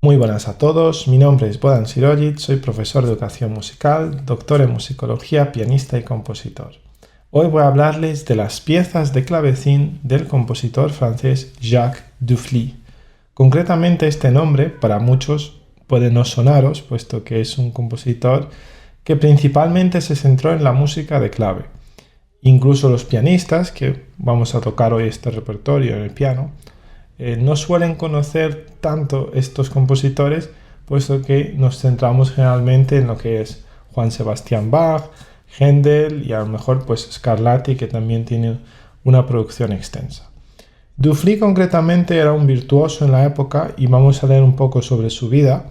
Muy buenas a todos, mi nombre es Bodan Sirojic, soy profesor de educación musical, doctor en musicología, pianista y compositor. Hoy voy a hablarles de las piezas de clavecín del compositor francés Jacques Dufly. Concretamente este nombre para muchos puede no sonaros, puesto que es un compositor que principalmente se centró en la música de clave. Incluso los pianistas, que vamos a tocar hoy este repertorio en el piano, no suelen conocer tanto estos compositores, puesto que nos centramos generalmente en lo que es Juan Sebastián Bach, Händel y a lo mejor pues Scarlatti, que también tiene una producción extensa. Dufly concretamente era un virtuoso en la época y vamos a leer un poco sobre su vida.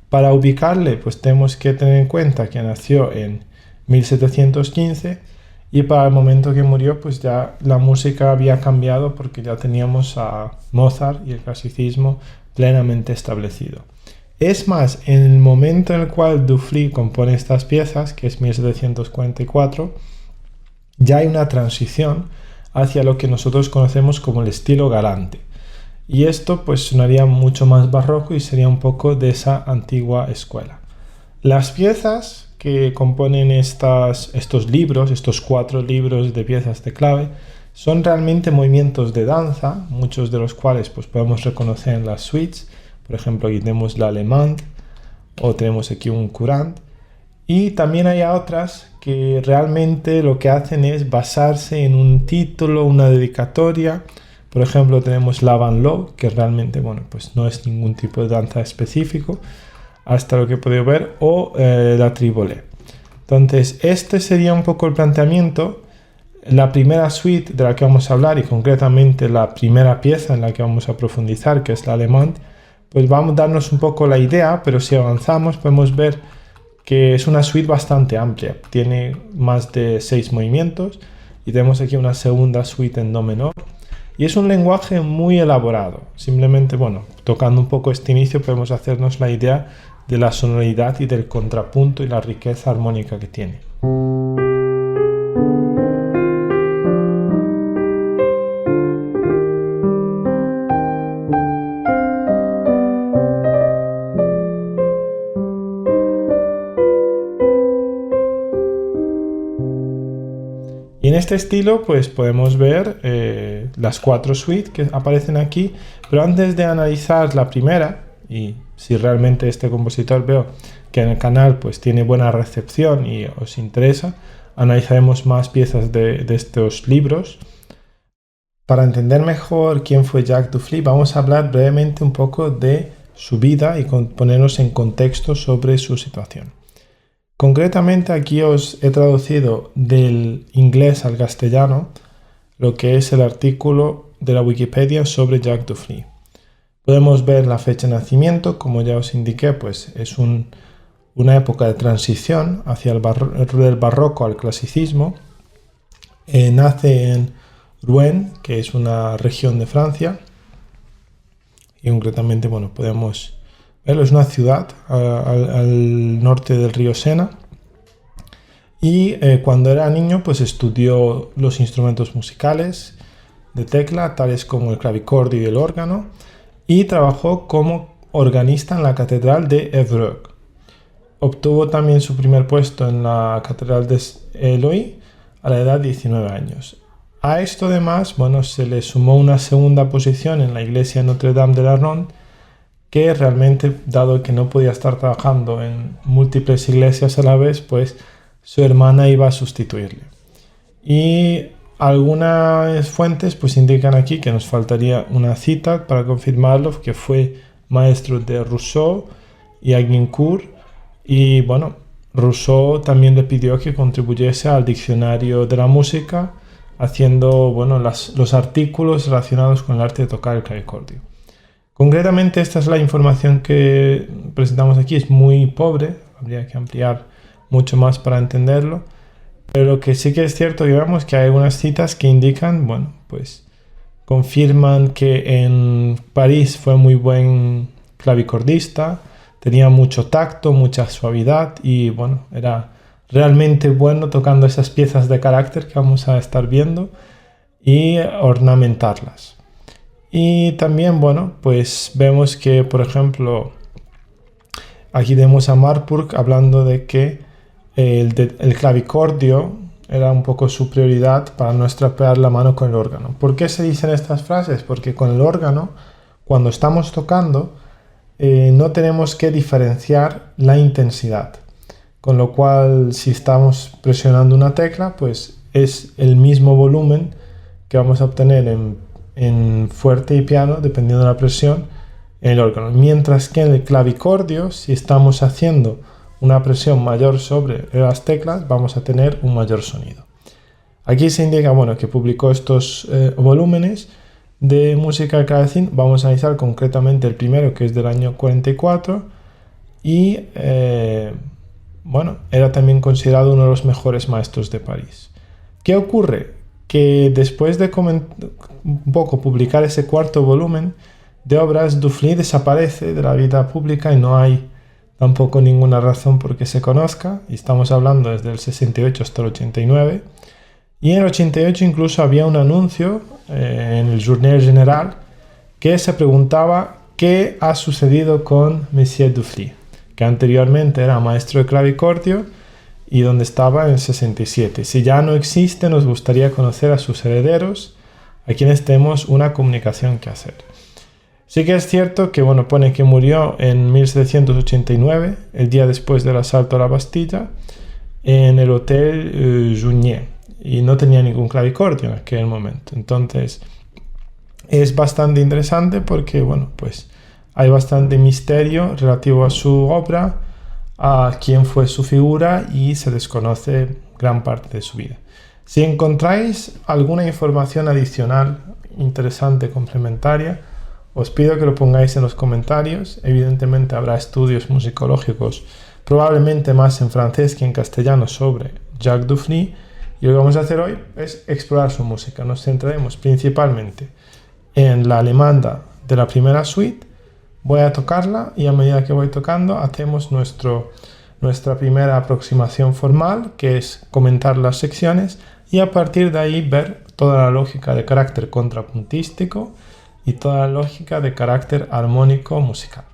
Para ubicarle pues tenemos que tener en cuenta que nació en 1715 y para el momento que murió, pues ya la música había cambiado porque ya teníamos a Mozart y el clasicismo plenamente establecido. Es más, en el momento en el cual Dufly compone estas piezas, que es 1744, ya hay una transición hacia lo que nosotros conocemos como el estilo galante. Y esto pues sonaría mucho más barroco y sería un poco de esa antigua escuela. Las piezas que componen estos libros, estos 4 libros de piezas de clave, son realmente movimientos de danza, muchos de los cuales pues, podemos reconocer en las suites. Por ejemplo, aquí tenemos la Allemande o tenemos aquí un Courant. Y también hay otras que realmente lo que hacen es basarse en un título, una dedicatoria. Por ejemplo, tenemos la Van Loo, que realmente pues no es ningún tipo de danza específico, hasta lo que he podido ver, o la Tribole. Entonces, este sería un poco el planteamiento. La primera suite de la que vamos a hablar, y concretamente la primera pieza en la que vamos a profundizar, que es la Allemande, pues vamos a darnos un poco la idea, pero si avanzamos podemos ver que es una suite bastante amplia. Tiene más de 6 movimientos y tenemos aquí una segunda suite en do menor. Y es un lenguaje muy elaborado. Simplemente, tocando un poco este inicio podemos hacernos la idea de la sonoridad y del contrapunto y la riqueza armónica que tiene. Y en este estilo pues podemos ver las 4 suites que aparecen aquí, pero antes de analizar la primera, y si realmente este compositor veo que en el canal pues tiene buena recepción y os interesa, analizaremos más piezas de estos libros. Para entender mejor quién fue Jacques Dufly, vamos a hablar brevemente un poco de su vida y ponernos en contexto sobre su situación. Concretamente aquí os he traducido del inglés al castellano lo que es el artículo de la Wikipedia sobre Jacques Dufly. Podemos ver la fecha de nacimiento, como ya os indiqué, pues es una época de transición hacia del barroco al clasicismo. Nace en Rouen, que es una región de Francia, y concretamente, podemos verlo, es una ciudad al norte del río Sena. Y cuando era niño, pues estudió los instrumentos musicales de tecla, tales como el clavicordio y el órgano, y trabajó como organista en la Catedral de Évreux. Obtuvo también su primer puesto en la Catedral de Eloy a la edad de 19 años. A esto además, se le sumó una segunda posición en la iglesia Notre Dame de la Ronde, que realmente, dado que no podía estar trabajando en múltiples iglesias a la vez, pues su hermana iba a sustituirle. Y algunas fuentes pues indican aquí que nos faltaría una cita para confirmarlo, que fue maestro de Rousseau y Agincourt, y Rousseau también le pidió que contribuyese al diccionario de la música, haciendo los artículos relacionados con el arte de tocar el clavicordio. Concretamente esta es la información que presentamos aquí, es muy pobre, habría que ampliar mucho más para entenderlo, pero lo que sí que es cierto que vemos que hay algunas citas que indican, confirman que en París fue muy buen clavicordista, tenía mucho tacto, mucha suavidad y era realmente bueno tocando esas piezas de carácter que vamos a estar viendo y ornamentarlas. Y también, pues vemos que, por ejemplo, Aquí tenemos a Marburg hablando de que el clavicordio era un poco su prioridad para no estropear la mano con el órgano. ¿Por qué se dicen estas frases? Porque con el órgano, cuando estamos tocando, no tenemos que diferenciar la intensidad. Con lo cual, si estamos presionando una tecla, pues es el mismo volumen que vamos a obtener en fuerte y piano, dependiendo de la presión, en el órgano. Mientras que en el clavicordio, si estamos haciendo una presión mayor sobre las teclas, vamos a tener un mayor sonido. Aquí se indica, bueno, que publicó estos volúmenes de música de clavecín. Vamos a analizar concretamente el primero, que es del año 44, y bueno, era también considerado uno de los mejores maestros de París. ¿Qué ocurre? Que después de un poco publicar ese cuarto volumen de obras, Dufny desaparece de la vida pública y no hay tampoco ninguna razón por que se conozca, y estamos hablando desde el 68 hasta el 89, y en el 88 incluso había un anuncio en el Journal General que se preguntaba qué ha sucedido con Monsieur Dufny, que anteriormente era maestro de clavicordio y donde estaba en el 67. Si ya no existe, nos gustaría conocer a sus herederos, a quienes tenemos una comunicación que hacer. Sí que es cierto que, bueno, pone que murió en 1789, el día después del asalto a la Bastilla, en el Hotel Jounier, y no tenía ningún clavicordio en aquel momento. Entonces, es bastante interesante porque, bueno, pues hay bastante misterio relativo a su obra, a quién fue su figura, y se desconoce gran parte de su vida. Si encontráis alguna información adicional, interesante, complementaria, os pido que lo pongáis en los comentarios. Evidentemente habrá estudios musicológicos, probablemente más en francés que en castellano, sobre Jacques Dufny, y lo que vamos a hacer hoy es explorar su música. Nos centraremos principalmente en la alemanda de la primera suite. Voy a tocarla y a medida que voy tocando hacemos nuestra primera aproximación formal, que es comentar las secciones y a partir de ahí ver toda la lógica de carácter contrapuntístico y toda la lógica de carácter armónico musical.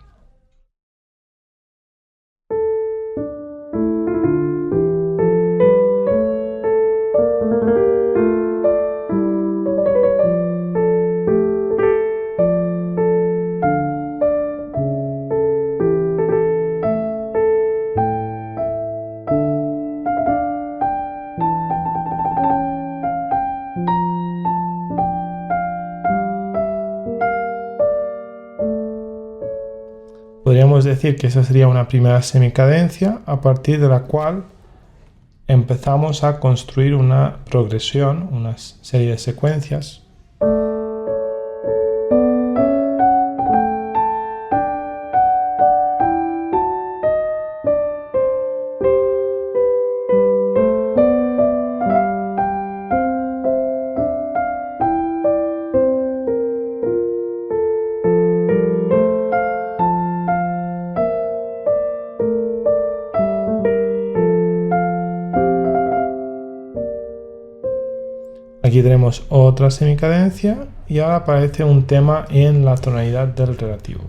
Podríamos decir que esa sería una primera semicadencia, a partir de la cual empezamos a construir una progresión, una serie de secuencias. Aquí tenemos otra semicadencia y ahora aparece un tema en la tonalidad del relativo.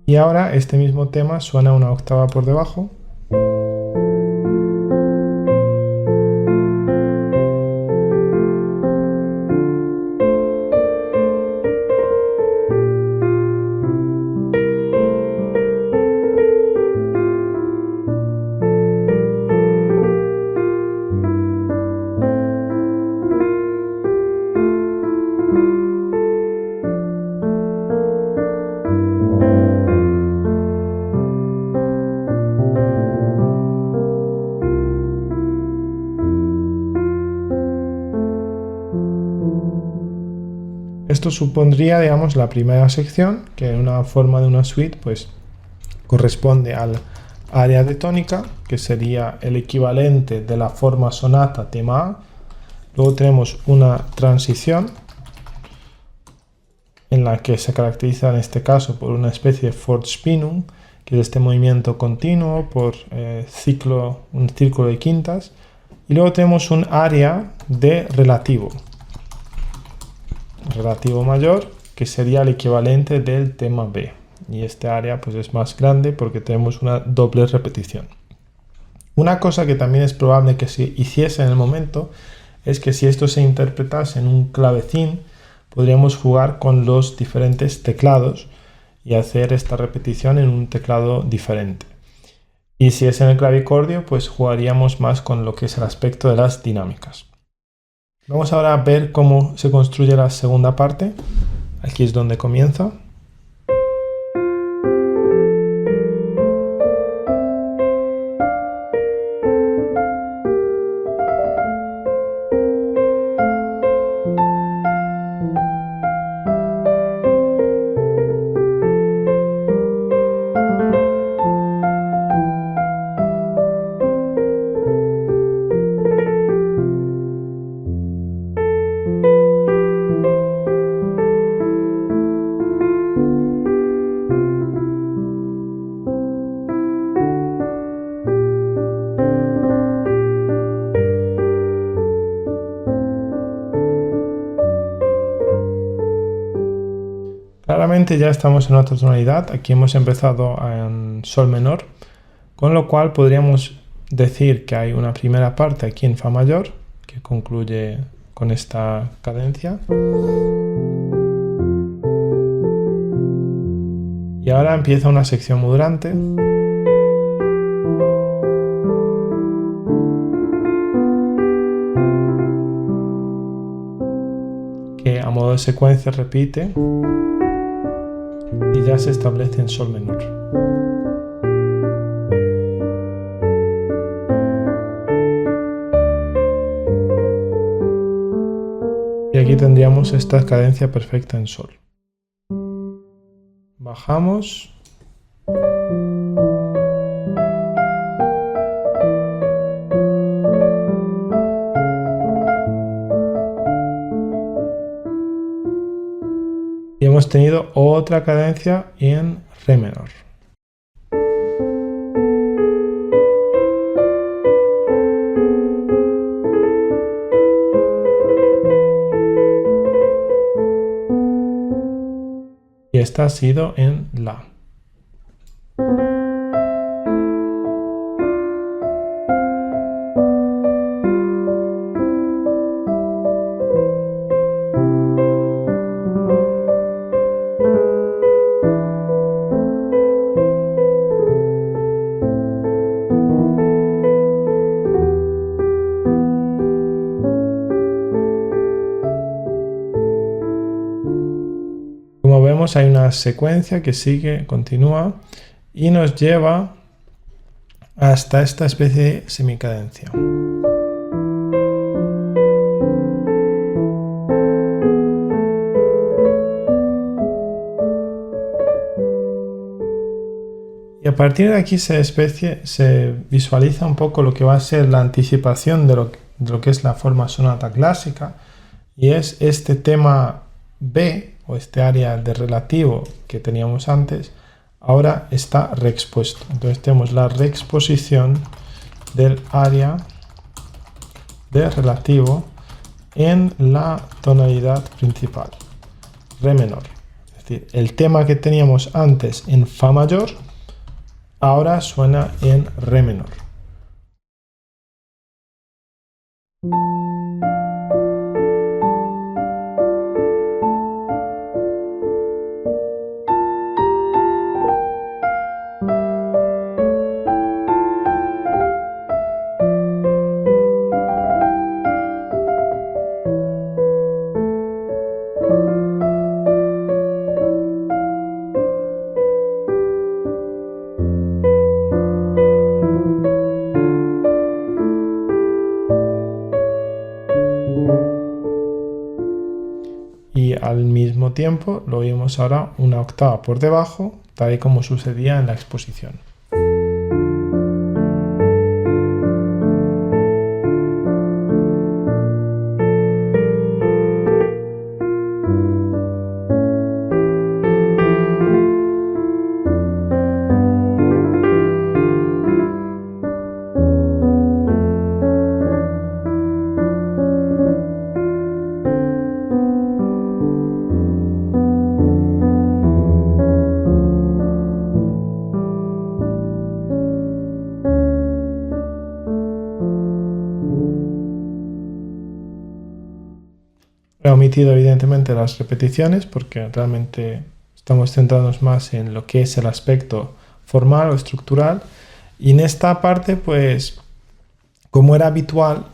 Y ahora este mismo tema suena una octava por debajo. Esto supondría, digamos, la primera sección, que en una forma de una suite, pues corresponde al área de tónica, que sería el equivalente de la forma sonata tema A. Luego tenemos una transición, en la que se caracteriza en este caso por una especie de Fortspannung, que es este movimiento continuo por un círculo de quintas. Y luego tenemos un área de relativo mayor, que sería el equivalente del tema B. Y este área pues es más grande porque tenemos una doble repetición. Una cosa que también es probable que se hiciese en el momento es que si esto se interpretase en un clavecín, podríamos jugar con los diferentes teclados y hacer esta repetición en un teclado diferente. Y si es en el clavicordio, pues jugaríamos más con lo que es el aspecto de las dinámicas. Vamos ahora a ver cómo se construye la segunda parte. Aquí es donde comienza. Claramente ya estamos en otra tonalidad. Aquí hemos empezado en sol menor, con lo cual podríamos decir que hay una primera parte aquí en fa mayor, que concluye con esta cadencia. Y ahora empieza una sección modulante. Que a modo de secuencia repite y ya se establece en sol menor. Y aquí tendríamos esta cadencia perfecta en sol. Bajamos. Y hemos tenido otra cadencia en re menor. Y esta ha sido en la. Como vemos, hay una secuencia que continúa y nos lleva hasta esta especie de semicadencia. Y a partir de aquí se visualiza un poco lo que va a ser la anticipación de lo que es la forma sonata clásica, y es este tema B, o este área de relativo que teníamos antes, ahora está reexpuesto. Entonces tenemos la reexposición del área de relativo en la tonalidad principal, re menor. Es decir, el tema que teníamos antes en fa mayor, ahora suena en re menor. y al mismo tiempo lo oímos ahora una octava por debajo, tal y como sucedía en la exposición. He omitido evidentemente las repeticiones porque realmente estamos centrándonos más en lo que es el aspecto formal o estructural. Y en esta parte, pues, como era habitual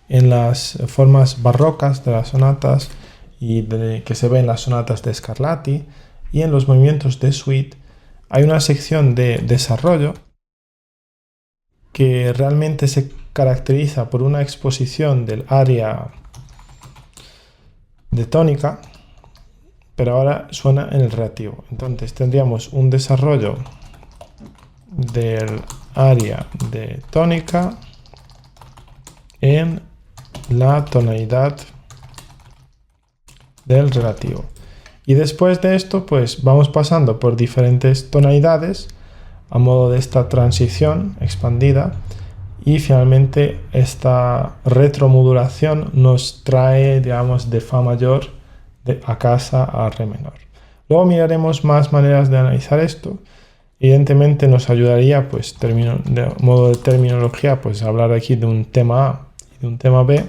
en las formas barrocas de las sonatas y que se ve en las sonatas de Scarlatti y en los movimientos de suite, hay una sección de desarrollo que realmente se caracteriza por una exposición del área de tónica, pero ahora suena en el relativo. Entonces tendríamos un desarrollo del área de tónica en la tonalidad del relativo. Y después de esto, pues vamos pasando por diferentes tonalidades a modo de esta transición expandida. Y finalmente esta retromodulación nos trae, digamos, de fa mayor a casa a re menor. Luego miraremos más maneras de analizar esto. Evidentemente nos ayudaría, pues, de modo de terminología, pues hablar aquí de un tema A y de un tema B,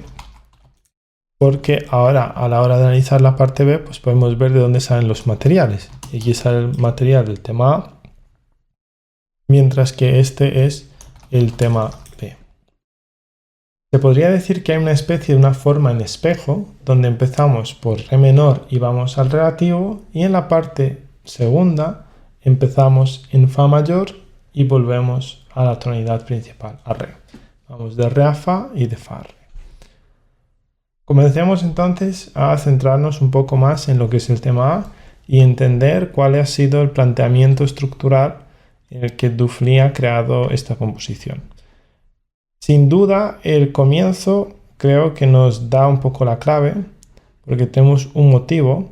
porque ahora a la hora de analizar la parte B, pues podemos ver de dónde salen los materiales. Y aquí sale el material del tema A, mientras que este es el tema B. Se podría decir que hay una especie de una forma en espejo, donde empezamos por re menor y vamos al relativo, y en la parte segunda empezamos en fa mayor y volvemos a la tonalidad principal, a re. Vamos de re a fa y de fa a re. Comencemos entonces a centrarnos un poco más en lo que es el tema A y entender cuál ha sido el planteamiento estructural en el que Dufly ha creado esta composición. Sin duda, el comienzo creo que nos da un poco la clave, porque tenemos un motivo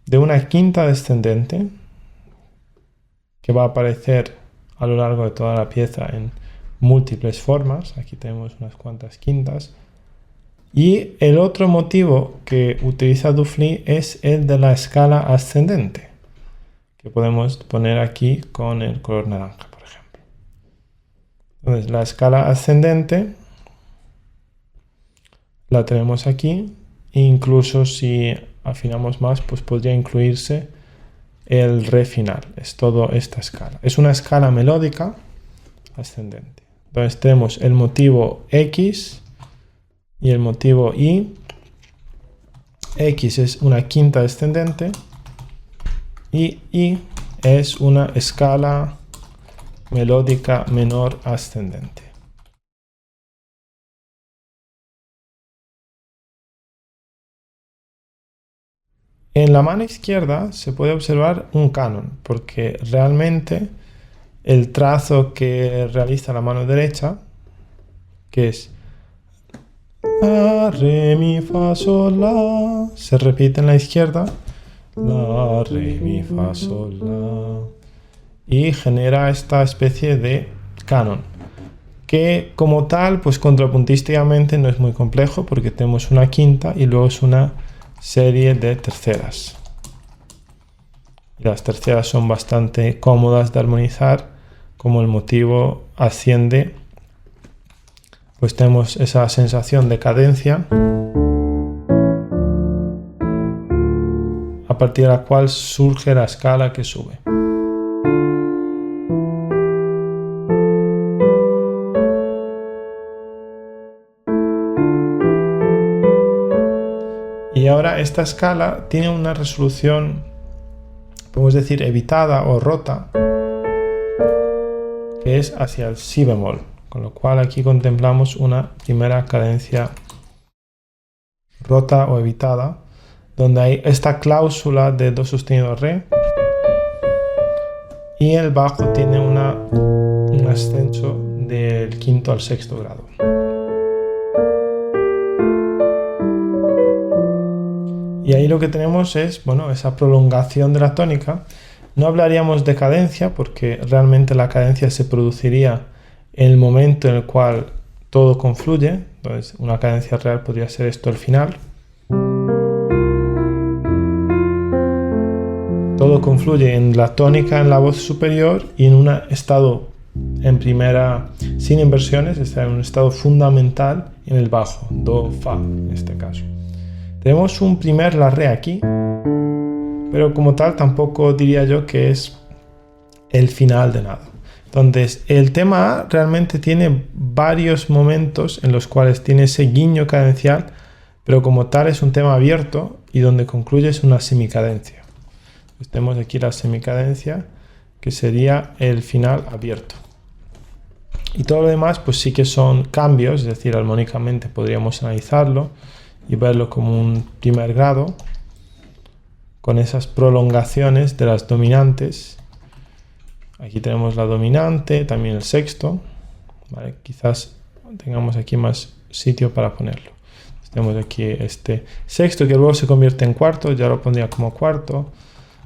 de una quinta descendente que va a aparecer a lo largo de toda la pieza en múltiples formas. Aquí tenemos unas cuantas quintas. Y el otro motivo que utiliza Dufly es el de la escala ascendente, que podemos poner aquí con el color naranja, por ejemplo. Entonces, la escala ascendente la tenemos aquí, e incluso si afinamos más, pues podría incluirse el re final. Es toda esta escala. Es una escala melódica ascendente. Entonces tenemos el motivo X y el motivo Y. X es una quinta descendente y Y es una escala melódica menor ascendente. En la mano izquierda se puede observar un canon, porque realmente el trazo que realiza la mano derecha, que es la, re, mi, fa, sol, la, se repite en la izquierda, la, re, mi, fa, sol, la, y genera esta especie de canon, que como tal, pues contrapuntísticamente no es muy complejo, porque tenemos una quinta y luego es una serie de terceras. Y las terceras son bastante cómodas de armonizar, como el motivo asciende, pues tenemos esa sensación de cadencia a partir de la cual surge la escala que sube. Y ahora esta escala tiene una resolución, podemos decir, evitada o rota, que es hacia el si bemol, con lo cual aquí contemplamos una primera cadencia rota o evitada donde hay esta cláusula de do sostenido re, y el bajo tiene un ascenso del quinto al sexto grado. Y ahí lo que tenemos es, bueno, esa prolongación de la tónica. No hablaríamos de cadencia porque realmente la cadencia se produciría en el momento en el cual todo confluye. Entonces, una cadencia real podría ser esto, el final. Todo confluye en la tónica en la voz superior y en un estado en primera sin inversiones, está en un estado fundamental en el bajo, do, fa en este caso. Tenemos un primer la re aquí, pero como tal tampoco diría yo que es el final de nada. Entonces el tema A realmente tiene varios momentos en los cuales tiene ese guiño cadencial, pero como tal es un tema abierto y donde concluye es una semicadencia. Pues tenemos aquí la semicadencia, que sería el final abierto. Y todo lo demás pues sí que son cambios, es decir, armónicamente podríamos analizarlo y verlo como un primer grado, con esas prolongaciones de las dominantes. Aquí tenemos la dominante, también el sexto, ¿vale? Quizás tengamos aquí más sitio para ponerlo. Tenemos aquí este sexto que luego se convierte en cuarto, ya lo pondría como cuarto.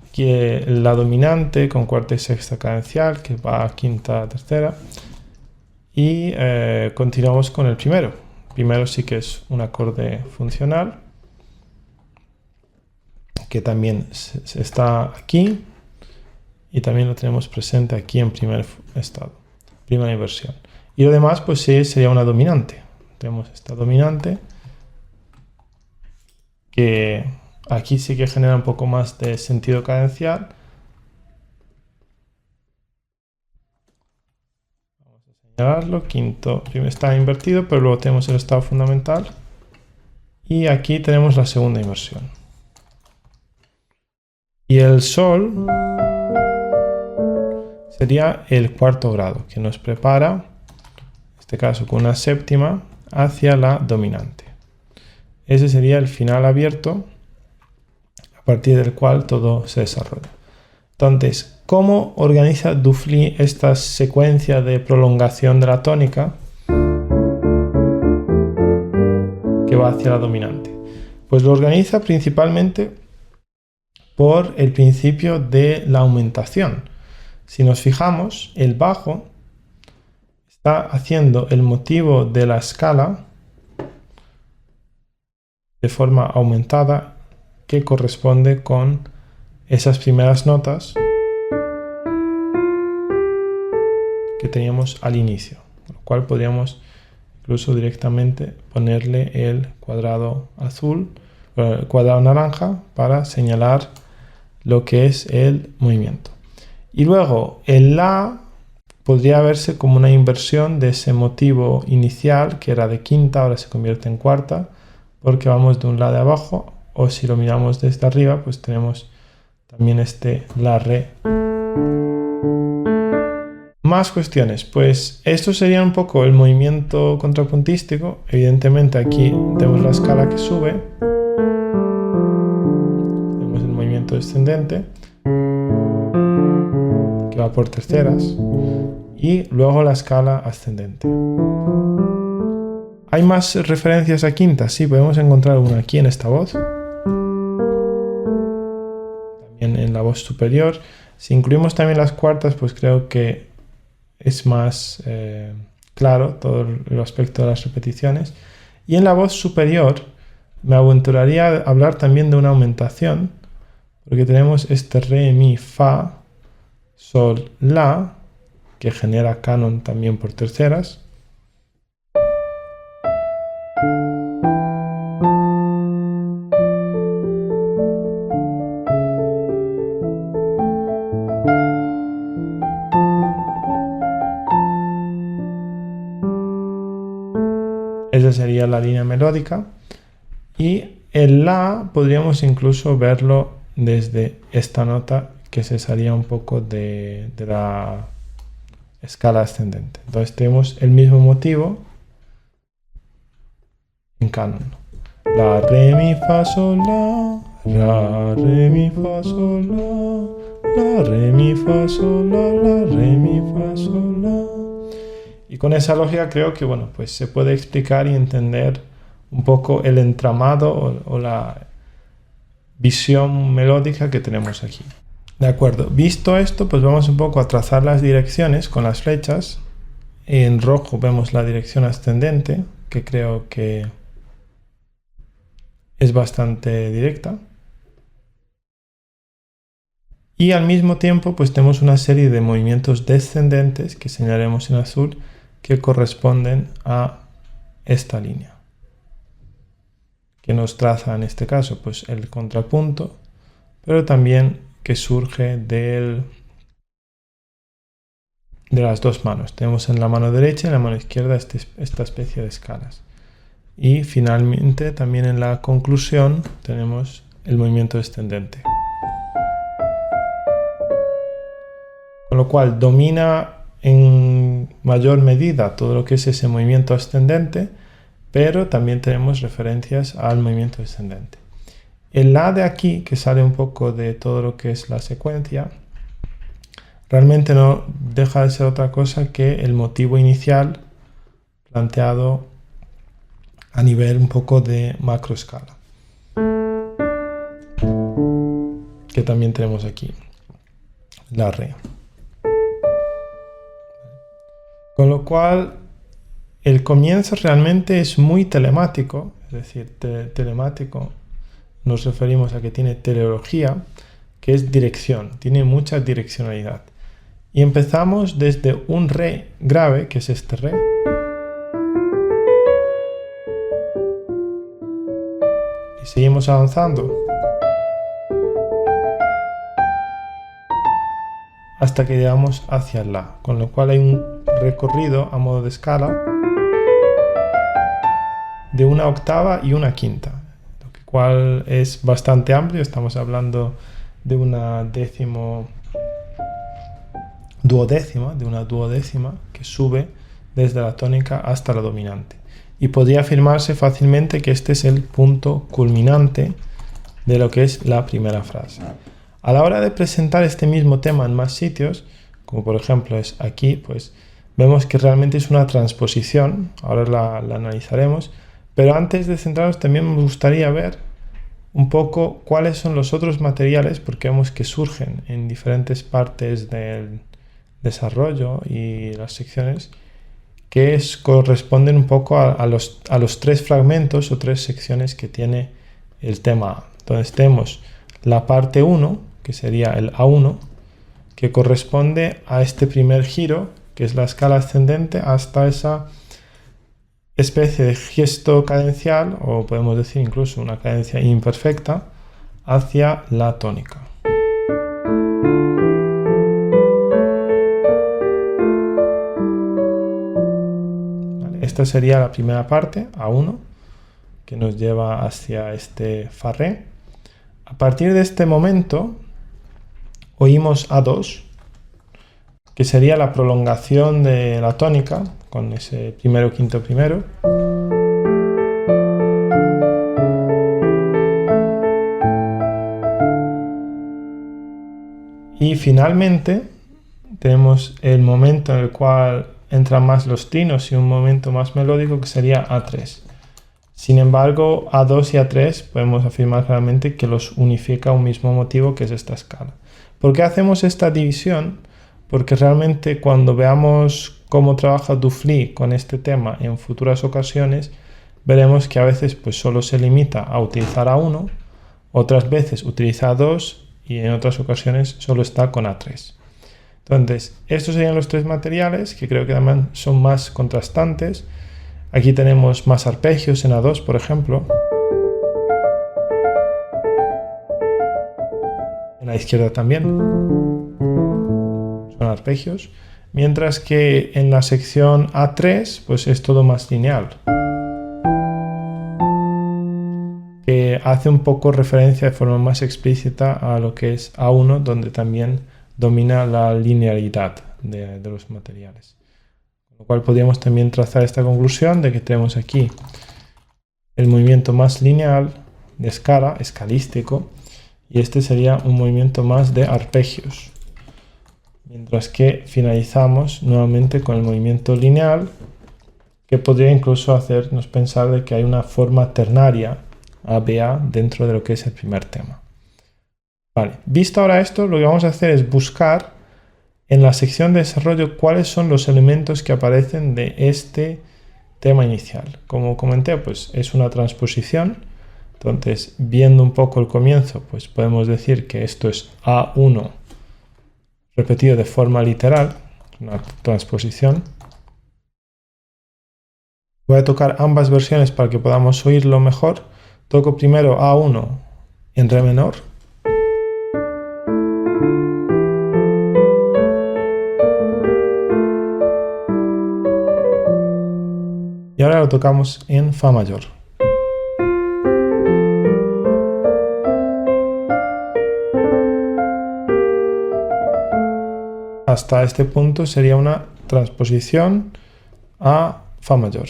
Aquí la dominante con cuarta y sexta cadencial que va a quinta, tercera. Y continuamos con el primero. Primero sí que es un acorde funcional, que también está aquí y también lo tenemos presente aquí en primer estado, primera inversión. Y lo demás pues sí sería una dominante. Tenemos esta dominante que aquí sí que genera un poco más de sentido cadencial. Vamos a señalarlo, quinto, primero está invertido, pero luego tenemos el estado fundamental. Y aquí tenemos la segunda inversión. Y el sol sería el cuarto grado, que nos prepara, en este caso con una séptima, hacia la dominante. Ese sería el final abierto, a partir del cual todo se desarrolla. Entonces, ¿cómo organiza Dufly esta secuencia de prolongación de la tónica que va hacia la dominante? Pues lo organiza principalmente por el principio de la aumentación. Si nos fijamos, el bajo está haciendo el motivo de la escala de forma aumentada que corresponde con esas primeras notas que teníamos al inicio, con lo cual podríamos incluso directamente ponerle el cuadrado azul, el cuadrado naranja para señalar lo que es el movimiento. Y luego el la podría verse como una inversión de ese motivo inicial que era de quinta, ahora se convierte en cuarta, porque vamos de un la de abajo, o si lo miramos desde arriba, pues tenemos también este la re. Más cuestiones, pues esto sería un poco el movimiento contrapuntístico. Evidentemente aquí tenemos la escala que sube, tenemos el movimiento descendente que va por terceras y luego la escala ascendente. ¿Hay más referencias a quintas? Sí, podemos encontrar una aquí en esta voz, también en la voz superior. Si incluimos también las cuartas, pues creo que es más claro todo el aspecto de las repeticiones. Y en la voz superior me aventuraría a hablar también de una aumentación, porque tenemos este re, mi, fa, sol, la, que genera canon también por terceras. Esa sería la línea melódica. Y el la podríamos incluso verlo desde esta nota que se salía un poco de la escala ascendente. Entonces tenemos el mismo motivo en canon. La, re, mi, fa, sol, la, ra, re, mi, fa, sol, la, re, mi, fa, sol, la, re, mi, fa, sol, la. Y con esa lógica creo que bueno, pues se puede explicar y entender un poco el entramado o la visión melódica que tenemos aquí. De acuerdo, visto esto, pues vamos un poco a trazar las direcciones con las flechas. En rojo vemos la dirección ascendente, que creo que es bastante directa. Y al mismo tiempo, pues tenemos una serie de movimientos descendentes que señalaremos en azul, que corresponden a esta línea, que nos traza en este caso pues el contrapunto, pero también que surge de las dos manos. Tenemos en la mano derecha y en la mano izquierda esta especie de escalas. Y finalmente también en la conclusión tenemos el movimiento descendente. Con lo cual domina en mayor medida todo lo que es ese movimiento ascendente, pero también tenemos referencias al movimiento descendente. El La de aquí, que sale un poco de todo lo que es la secuencia, realmente no deja de ser otra cosa que el motivo inicial planteado a nivel un poco de macroescala, que también tenemos aquí, la Re. Con lo cual, el comienzo realmente es muy telemático, es decir, telemático nos referimos a que tiene teleología, que es dirección, tiene mucha direccionalidad. Y empezamos desde un Re grave, que es este Re, y seguimos avanzando hasta que llegamos hacia el La, con lo cual hay un recorrido a modo de escala de una octava y una quinta, lo cual es bastante amplio. Estamos hablando de una duodécima que sube desde la tónica hasta la dominante. Y podría afirmarse fácilmente que este es el punto culminante de lo que es la primera frase. A la hora de presentar este mismo tema en más sitios, como por ejemplo es aquí, pues vemos que realmente es una transposición, ahora la analizaremos, pero antes de centrarnos también me gustaría ver un poco cuáles son los otros materiales, porque vemos que surgen en diferentes partes del desarrollo y las secciones, que corresponden un poco a los tres fragmentos o tres secciones que tiene el tema A. Entonces tenemos la parte 1, que sería el A1, que corresponde a este primer giro, que es la escala ascendente, hasta esa especie de gesto cadencial, o podemos decir incluso una cadencia imperfecta, hacia la tónica. Vale, esta sería la primera parte, A1, que nos lleva hacia este Fa Re. A partir de este momento oímos A2, que sería la prolongación de la tónica, con ese primero, quinto, primero. Y finalmente tenemos el momento en el cual entran más los trinos y un momento más melódico, que sería A3. Sin embargo, A2 y A3 podemos afirmar claramente que los unifica un mismo motivo, que es esta escala. ¿Por qué hacemos esta división? Porque realmente cuando veamos cómo trabaja Dufly con este tema en futuras ocasiones, veremos que a veces pues solo se limita a utilizar A1, otras veces utiliza A2 y en otras ocasiones solo está con A3. Entonces, estos serían los tres materiales que creo que también son más contrastantes. Aquí tenemos más arpegios en A2, por ejemplo. En la izquierda también son arpegios, mientras que en la sección A3 pues es todo más lineal, que hace un poco referencia de forma más explícita a lo que es A1, donde también domina la linealidad de los materiales. Con lo cual podríamos también trazar esta conclusión de que tenemos aquí el movimiento más lineal de escala, escalístico, y este sería un movimiento más de arpegios. Mientras que finalizamos nuevamente con el movimiento lineal, que podría incluso hacernos pensar de que hay una forma ternaria ABA dentro de lo que es el primer tema. Vale, visto ahora esto, lo que vamos a hacer es buscar en la sección de desarrollo cuáles son los elementos que aparecen de este tema inicial. Como comenté, pues es una transposición. Entonces, viendo un poco el comienzo, pues podemos decir que esto es A1 repetido de forma literal, una transposición. Voy a tocar ambas versiones para que podamos oírlo mejor. Toco primero A1 en Re menor. Y ahora lo tocamos en Fa mayor. Hasta este punto sería una transposición a Fa mayor.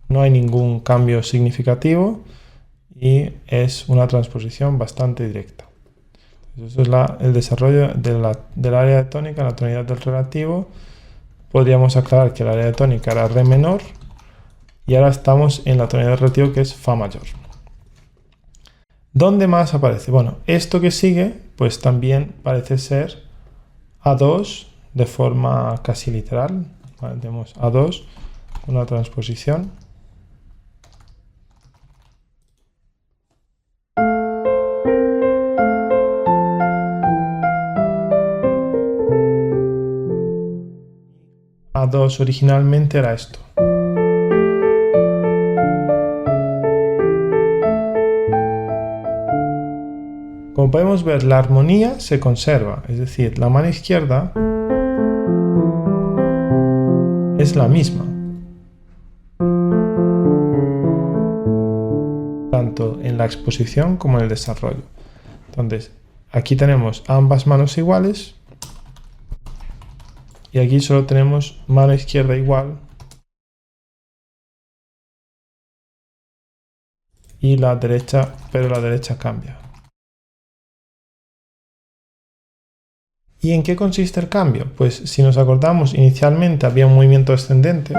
No hay ningún cambio significativo y es una transposición bastante directa. Eso es el desarrollo del área de tónica, la tonalidad del relativo. Podríamos aclarar que el área de tónica era Re menor y ahora estamos en la tonalidad del relativo que es Fa mayor. ¿Dónde más aparece? Bueno, esto que sigue pues también parece ser A2 de forma casi literal. Vale, tenemos A2 con una transposición. A2 originalmente era esto. Como podemos ver, la armonía se conserva, es decir, la mano izquierda es la misma, tanto en la exposición como en el desarrollo. Entonces, aquí tenemos ambas manos iguales y aquí solo tenemos mano izquierda igual y la derecha, pero la derecha cambia. ¿Y en qué consiste el cambio? Pues si nos acordamos, inicialmente había un movimiento ascendente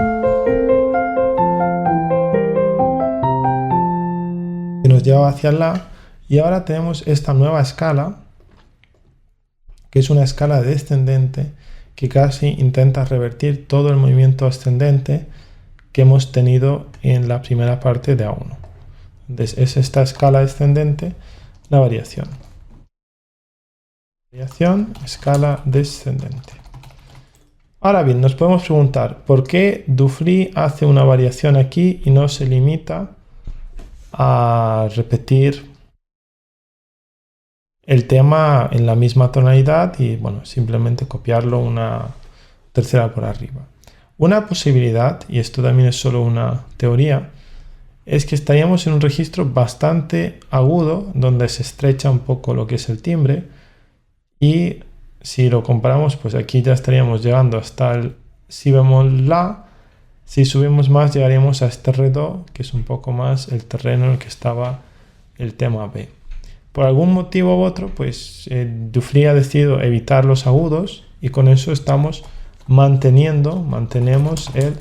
que nos llevaba hacia el La y ahora tenemos esta nueva escala que es una escala descendente que casi intenta revertir todo el movimiento ascendente que hemos tenido en la primera parte de A1. Entonces es esta escala descendente la variación. Variación, escala descendente. Ahora bien, nos podemos preguntar ¿por qué Dufry hace una variación aquí y no se limita a repetir el tema en la misma tonalidad y bueno, simplemente copiarlo una tercera por arriba? Una posibilidad, y esto también es solo una teoría, es que estaríamos en un registro bastante agudo donde se estrecha un poco lo que es el timbre. Y si lo comparamos, pues aquí ya estaríamos llegando hasta el Si bemol La. Si subimos más, llegaríamos a este Re Do, que es un poco más el terreno en el que estaba el tema B. Por algún motivo u otro, pues Dufry ha decidido evitar los agudos y con eso mantenemos el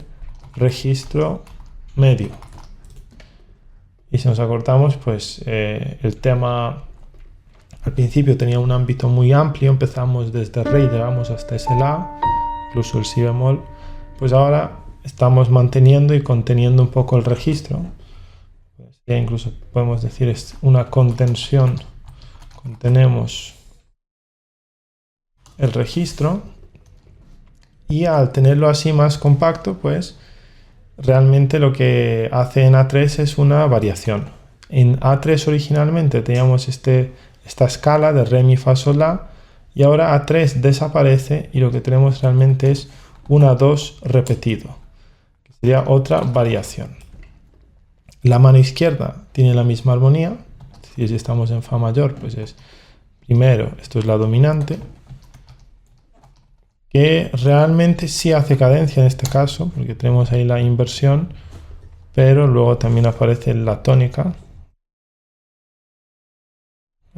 registro medio. Y si nos acortamos, pues el tema al principio tenía un ámbito muy amplio, empezamos desde Re y llegamos hasta ese La, incluso el Si bemol, pues ahora estamos manteniendo y conteniendo un poco el registro. Pues ya incluso podemos decir es una contención, contenemos el registro y al tenerlo así más compacto, pues realmente lo que hace en A3 es una variación. En A3 originalmente teníamos esta escala de Re, Mi, Fa, Sol, La y ahora A3 desaparece y lo que tenemos realmente es un A2 repetido, que sería otra variación. La mano izquierda tiene la misma armonía, es decir, si estamos en Fa mayor, pues es primero, esto es la dominante, que realmente sí hace cadencia en este caso, porque tenemos ahí la inversión, pero luego también aparece la tónica.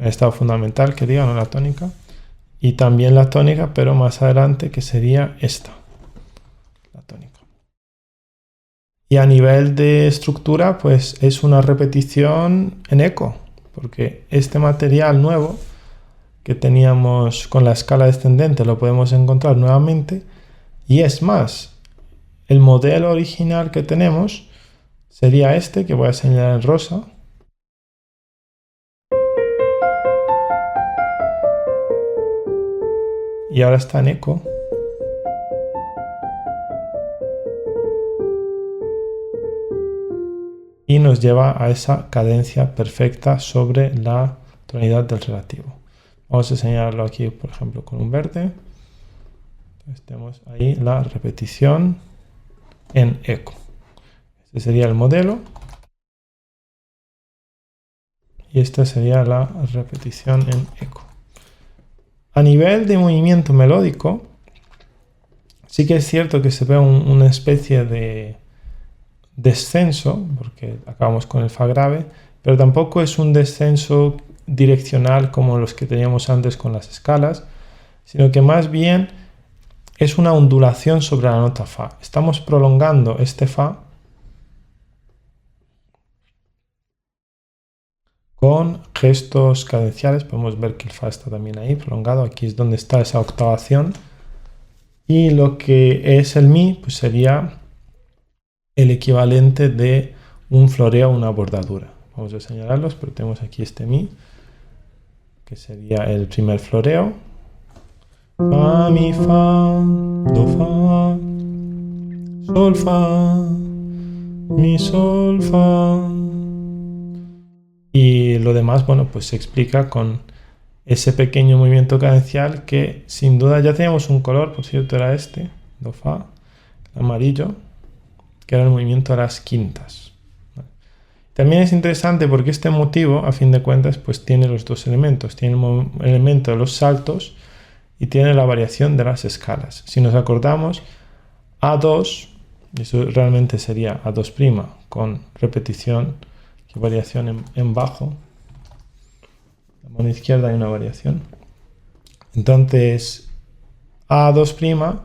el estado fundamental, que diga, no la tónica. Y también la tónica, pero más adelante, que sería esta, la tónica. Y a nivel de estructura, pues es una repetición en eco, porque este material nuevo que teníamos con la escala descendente lo podemos encontrar nuevamente. Y es más, el modelo original que tenemos sería este, que voy a señalar en rosa. Y ahora está en eco. Y nos lleva a esa cadencia perfecta sobre la tonalidad del relativo. Vamos a señalarlo aquí, por ejemplo, con un verde. Entonces tenemos ahí la repetición en eco. Este sería el modelo. Y esta sería la repetición en eco. A nivel de movimiento melódico, sí que es cierto que se ve una especie de descenso, porque acabamos con el fa grave, pero tampoco es un descenso direccional como los que teníamos antes con las escalas, sino que más bien es una ondulación sobre la nota fa. Estamos prolongando este fa con gestos cadenciales. Podemos ver que el fa está también ahí prolongado. Aquí es donde está esa octavación. Y lo que es el mi, pues sería el equivalente de un floreo o una bordadura. Vamos a señalarlos, pero tenemos aquí este mi, que sería el primer floreo. Fa, mi, fa, do, fa, sol, fa, mi, sol, fa. Y lo demás, bueno, pues se explica con ese pequeño movimiento cadencial que sin duda ya teníamos un color, por cierto era este, do, fa, el amarillo, que era el movimiento de las quintas. También es interesante porque este motivo, a fin de cuentas, pues tiene los dos elementos. Tiene el elemento de los saltos y tiene la variación de las escalas. Si nos acordamos, A2, eso realmente sería A2' con repetición y variación en bajo. La mano izquierda hay una variación. Entonces, A2'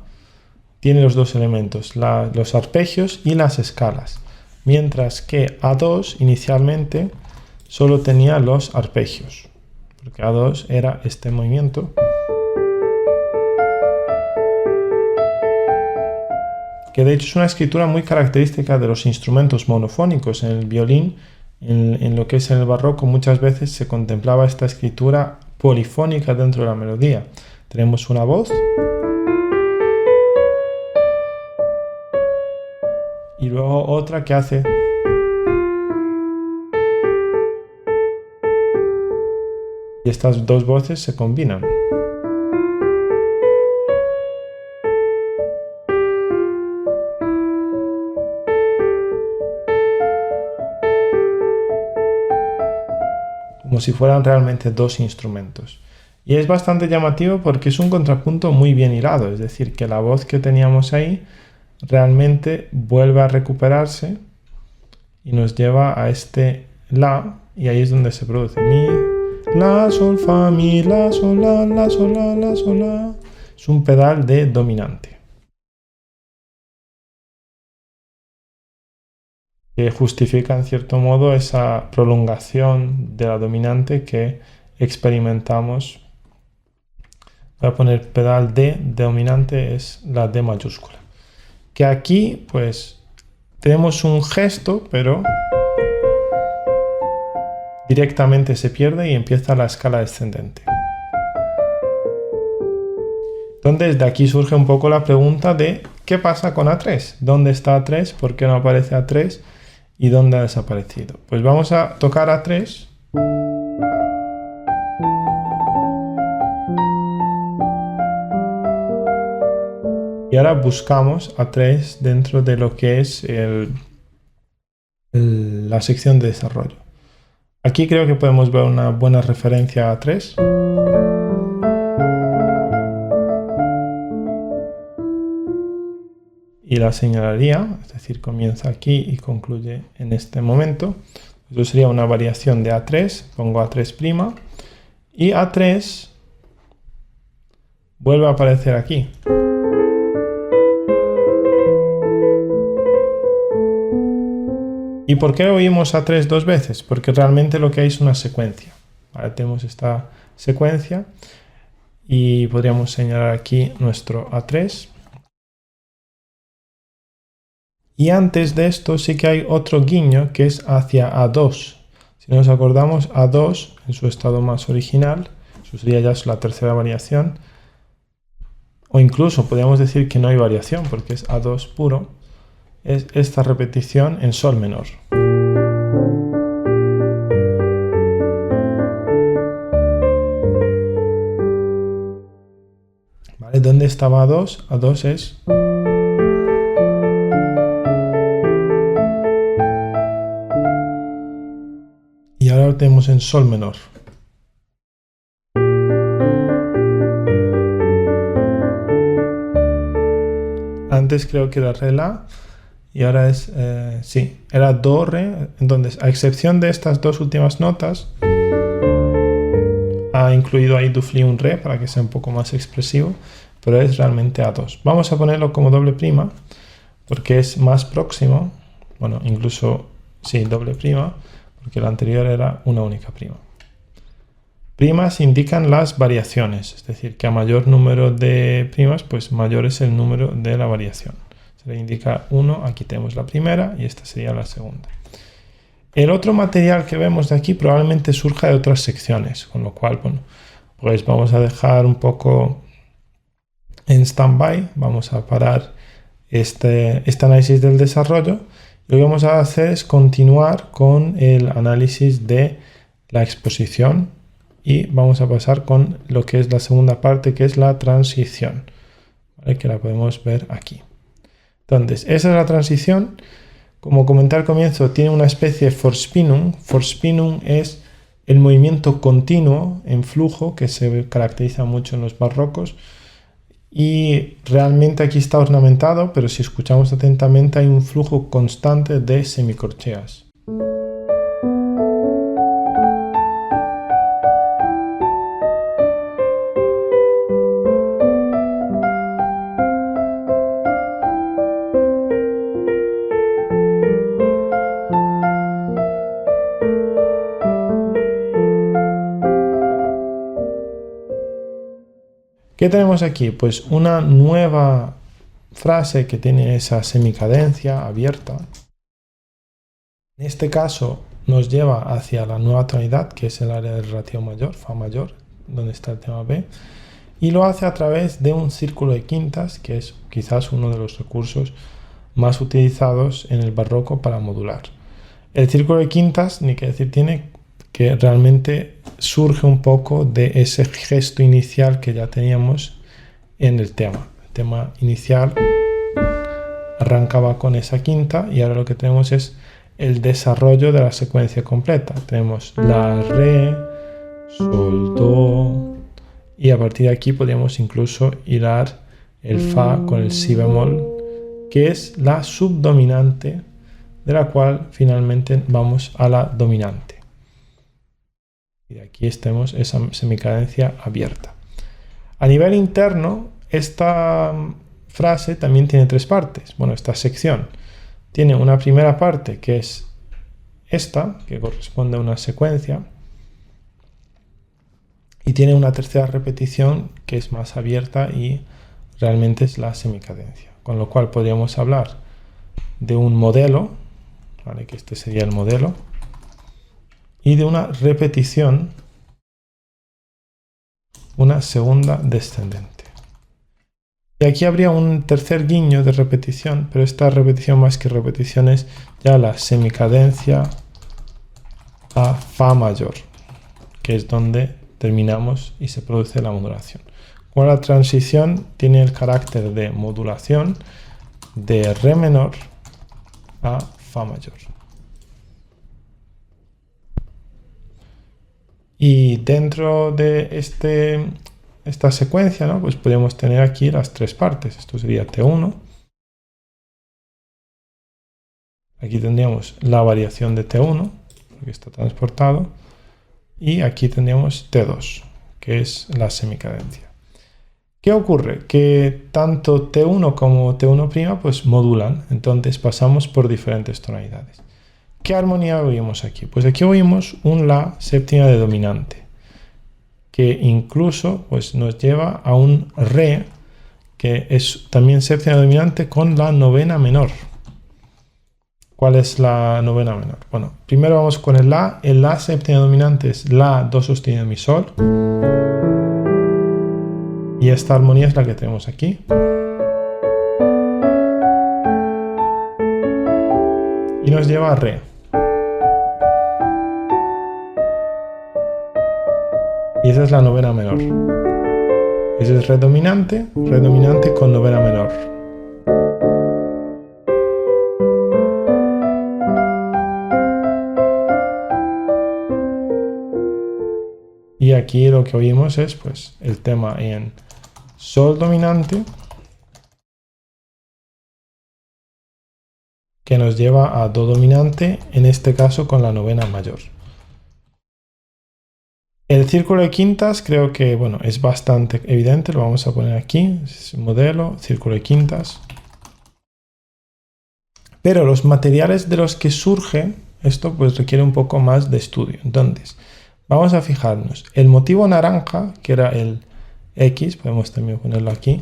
tiene los dos elementos, los arpegios y las escalas. Mientras que A2 inicialmente solo tenía los arpegios, porque A2 era este movimiento. Que de hecho es una escritura muy característica de los instrumentos monofónicos. En el violín, en lo que es en el barroco, muchas veces se contemplaba esta escritura polifónica dentro de la melodía. Tenemos una voz y luego otra que hace y estas dos voces se combinan. Como si fueran realmente dos instrumentos. Y es bastante llamativo porque es un contrapunto muy bien hilado, es decir, que la voz que teníamos ahí realmente vuelve a recuperarse y nos lleva a este la, y ahí es donde se produce mi, la, sol, fa, mi, la, sol, la, sol, la, sol, la. Es un pedal de dominante que justifica en cierto modo esa prolongación de la dominante que experimentamos. Voy a poner pedal D, dominante es la D mayúscula. Que aquí pues tenemos un gesto, pero directamente se pierde y empieza la escala descendente. Entonces de aquí surge un poco la pregunta de ¿qué pasa con A3? ¿Dónde está A3? ¿Por qué no aparece A3? ¿Y dónde ha desaparecido? Pues vamos a tocar A3. Y ahora buscamos A3 dentro de lo que es la sección de desarrollo. Aquí creo que podemos ver una buena referencia a A3. Y la señalaría, es decir, comienza aquí y concluye en este momento. Eso sería una variación de A3, pongo A3', Y A3 vuelve a aparecer aquí. ¿Y por qué oímos A3 dos veces? Porque realmente lo que hay es una secuencia. Vale, tenemos esta secuencia y podríamos señalar aquí nuestro A3. Y antes de esto sí que hay otro guiño que es hacia A2. Si nos acordamos, A2 en su estado más original, eso sería ya la tercera variación, o incluso podríamos decir que no hay variación porque es A2 puro, es esta repetición en sol menor. ¿Vale? ¿Dónde estaba A2? A2 es... Y ahora lo tenemos en sol menor. Antes creo que era re la y ahora es, sí, era do re. Entonces, a excepción de estas dos últimas notas, ha incluido ahí do fli un re para que sea un poco más expresivo, pero es realmente A2. Vamos a ponerlo como doble prima porque es más próximo, bueno, incluso, sí, doble prima, porque la anterior era una única prima. Primas indican las variaciones, es decir, que a mayor número de primas, pues mayor es el número de la variación. Se le indica 1, aquí tenemos la primera y esta sería la segunda. El otro material que vemos de aquí probablemente surja de otras secciones, con lo cual, bueno, pues vamos a dejar un poco en stand-by, vamos a parar este análisis del desarrollo y lo que vamos a hacer es continuar con el análisis de la exposición. Y vamos a pasar con lo que es la segunda parte, que es la transición, ¿vale? Que la podemos ver aquí. Entonces, esa es la transición. Como comenté al comienzo, tiene una especie de Vorspannung. Vorspannung es el movimiento continuo en flujo que se caracteriza mucho en los barrocos. Y realmente aquí está ornamentado, pero si escuchamos atentamente hay un flujo constante de semicorcheas. ¿Qué tenemos aquí? Pues una nueva frase que tiene esa semicadencia abierta. En este caso nos lleva hacia la nueva tonalidad, que es el área del ratio mayor, fa mayor, donde está el tema B, y lo hace a través de un círculo de quintas, que es quizás uno de los recursos más utilizados en el barroco para modular. El círculo de quintas, ni que decir tiene, que realmente surge un poco de ese gesto inicial que ya teníamos en el tema. El tema inicial arrancaba con esa quinta y ahora lo que tenemos es el desarrollo de la secuencia completa. Tenemos la, re, sol, do y a partir de aquí podríamos incluso hilar el fa con el si bemol, que es la subdominante, de la cual finalmente vamos a la dominante. Y aquí tenemos esa semicadencia abierta. A nivel interno, esta frase también tiene tres partes. Bueno, esta sección tiene una primera parte que es esta, que corresponde a una secuencia, y tiene una tercera repetición que es más abierta y realmente es la semicadencia. Con lo cual podríamos hablar de un modelo, ¿vale? Que este sería el modelo, y de una repetición, una segunda descendente. Y aquí habría un tercer guiño de repetición, pero esta repetición más que repetición es ya la semicadencia a fa mayor, que es donde terminamos y se produce la modulación. Como la transición tiene el carácter de modulación de re menor a fa mayor. Y dentro de esta secuencia, ¿no? Pues podemos tener aquí las tres partes. Esto sería T1. Aquí tendríamos la variación de T1, porque está transportado. y aquí tendríamos T2, que es la semicadencia. ¿Qué ocurre? Que tanto T1 como T1' pues modulan, entonces pasamos por diferentes tonalidades. ¿Qué armonía oímos aquí? Pues aquí oímos un La séptima de dominante, que incluso pues, nos lleva a un Re, que es también séptima dominante con la novena menor. ¿Cuál es la novena menor? Bueno, primero vamos con el La. El La séptima dominante es La, Do sostenido, Mi, Sol. Y esta armonía es la que tenemos aquí. Y nos lleva a Re. Y esa es la novena menor. Ese es Re dominante con novena menor. Y aquí lo que oímos es pues, el tema en Sol dominante, que nos lleva a Do dominante, en este caso con la novena mayor. El círculo de quintas creo que bueno, es bastante evidente, lo vamos a poner aquí, es modelo, círculo de quintas. Pero los materiales de los que surge esto pues requiere un poco más de estudio. Entonces, vamos a fijarnos. El motivo naranja, que era el X, podemos también ponerlo aquí.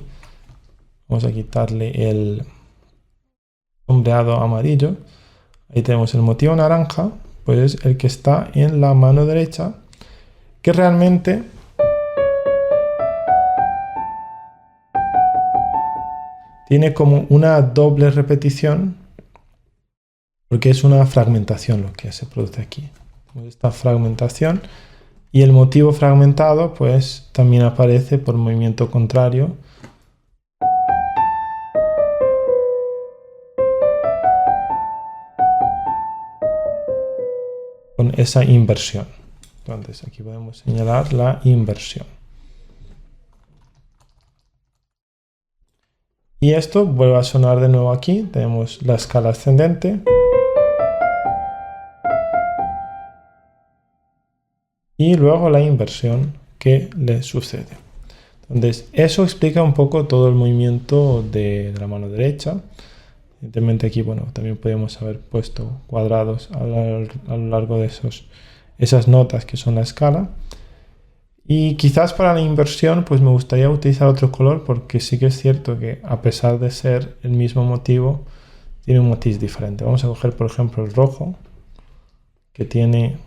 Vamos a quitarle el sombreado amarillo. Ahí tenemos el motivo naranja, pues es el que está en la mano derecha, que realmente tiene como una doble repetición, porque es una fragmentación lo que se produce aquí. Esta fragmentación y el motivo fragmentado pues también aparece por movimiento contrario. Con esa inversión. Entonces aquí podemos señalar la inversión. Y esto vuelve a sonar de nuevo aquí. Tenemos la escala ascendente. Y luego la inversión que le sucede. Entonces eso explica un poco todo el movimiento de la mano derecha. Evidentemente aquí bueno, también podemos haber puesto cuadrados a lo largo de esas notas que son la escala. Y quizás para la inversión pues me gustaría utilizar otro color, porque sí que es cierto que a pesar de ser el mismo motivo tiene un matiz diferente. Vamos a coger por ejemplo el rojo, que tiene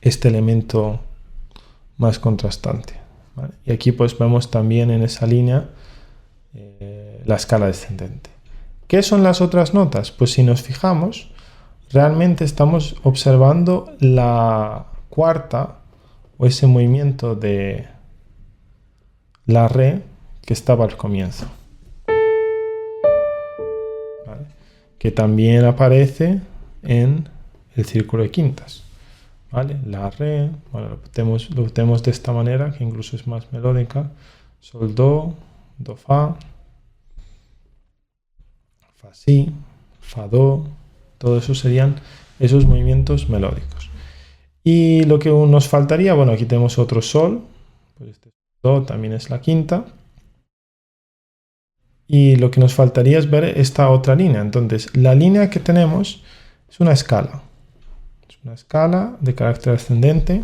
este elemento más contrastante, ¿vale? Y aquí pues vemos también en esa línea la escala descendente. ¿Qué son las otras notas? Pues si nos fijamos, realmente estamos observando la cuarta, o ese movimiento de la Re que estaba al comienzo, ¿vale? Que también aparece en el círculo de quintas, ¿vale? La Re, bueno, lo tenemos de esta manera, que incluso es más melódica. Sol, Do, Do, Fa, Fa, Si, Fa, Do. Todo eso serían esos movimientos melódicos. Y lo que nos faltaría, bueno, aquí tenemos otro Sol, pues este Do también es la quinta. Y lo que nos faltaría es ver esta otra línea. Entonces, la línea que tenemos es una escala. Es una escala de carácter ascendente.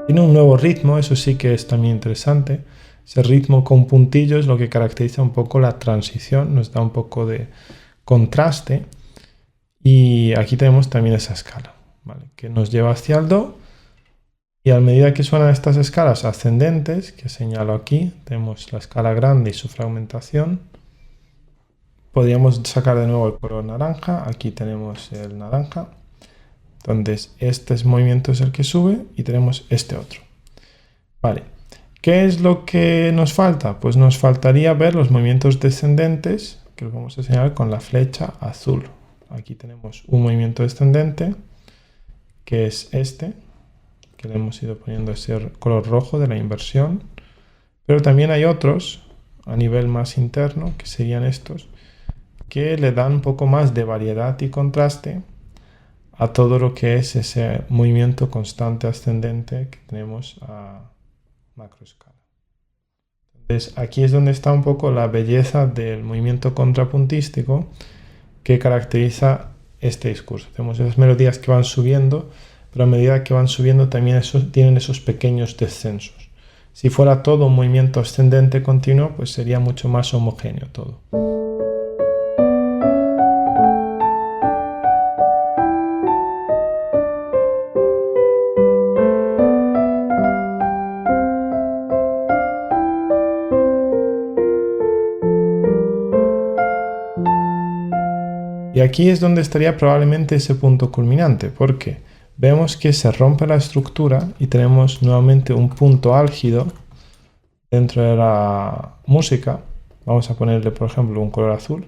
Tiene un nuevo ritmo, eso sí que es también interesante. Ese ritmo con puntillos es lo que caracteriza un poco la transición, nos da un poco de contraste. Y aquí tenemos también esa escala, ¿vale? Que nos lleva hacia el Do. Y a medida que suenan estas escalas ascendentes, que señalo aquí, tenemos la escala grande y su fragmentación. Podríamos sacar de nuevo el color naranja. Aquí tenemos el naranja. Entonces, este movimiento es el que sube y tenemos este otro. Vale. ¿Qué es lo que nos falta? Pues nos faltaría ver los movimientos descendentes, que los vamos a señalar con la flecha azul. Aquí tenemos un movimiento descendente, que es este, que le hemos ido poniendo ese color rojo de la inversión. Pero también hay otros a nivel más interno, que serían estos, que le dan un poco más de variedad y contraste a todo lo que es ese movimiento constante ascendente que tenemos a macroescala. Entonces aquí es donde está un poco la belleza del movimiento contrapuntístico que caracteriza este discurso. Tenemos esas melodías que van subiendo, pero a medida que van subiendo también tienen esos pequeños descensos. Si fuera todo un movimiento ascendente continuo, pues sería mucho más homogéneo todo. Y aquí es donde estaría probablemente ese punto culminante, porque vemos que se rompe la estructura y tenemos nuevamente un punto álgido dentro de la música. Vamos a ponerle, por ejemplo, un color azul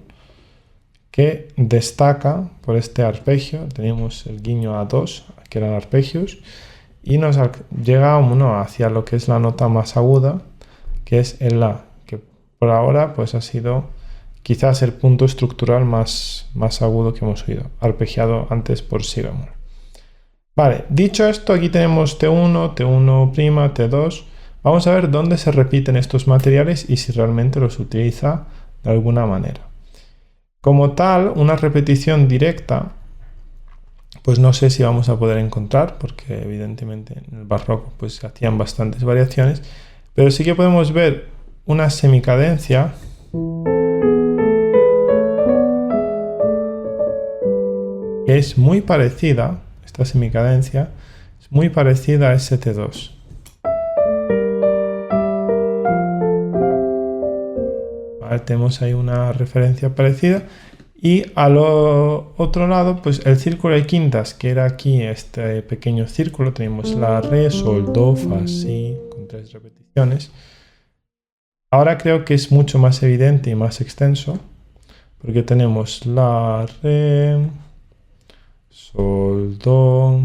que destaca por este arpegio. Tenemos el guiño a 2, que eran arpegios, y nos llega hacia lo que es la nota más aguda, que es el La, que por ahora pues ha sido quizás el punto estructural más agudo que hemos oído, arpegiado antes por Si bemol. Vale, dicho esto, aquí tenemos T1, T1', T2. Vamos a ver dónde se repiten estos materiales y si realmente los utiliza de alguna manera. Como tal, una repetición directa, pues no sé si vamos a poder encontrar, porque evidentemente en el barroco pues se hacían bastantes variaciones, pero sí que podemos ver una semicadencia que es muy parecida, esta semicadencia es muy parecida a T2. Vale, tenemos ahí una referencia parecida. Y al otro lado, pues el círculo de quintas, que era aquí este pequeño círculo, tenemos la Re, Sol, Do, Fa, Si, con 3 repeticiones. Ahora creo que es mucho más evidente y más extenso, porque tenemos la Re, Sol, Do,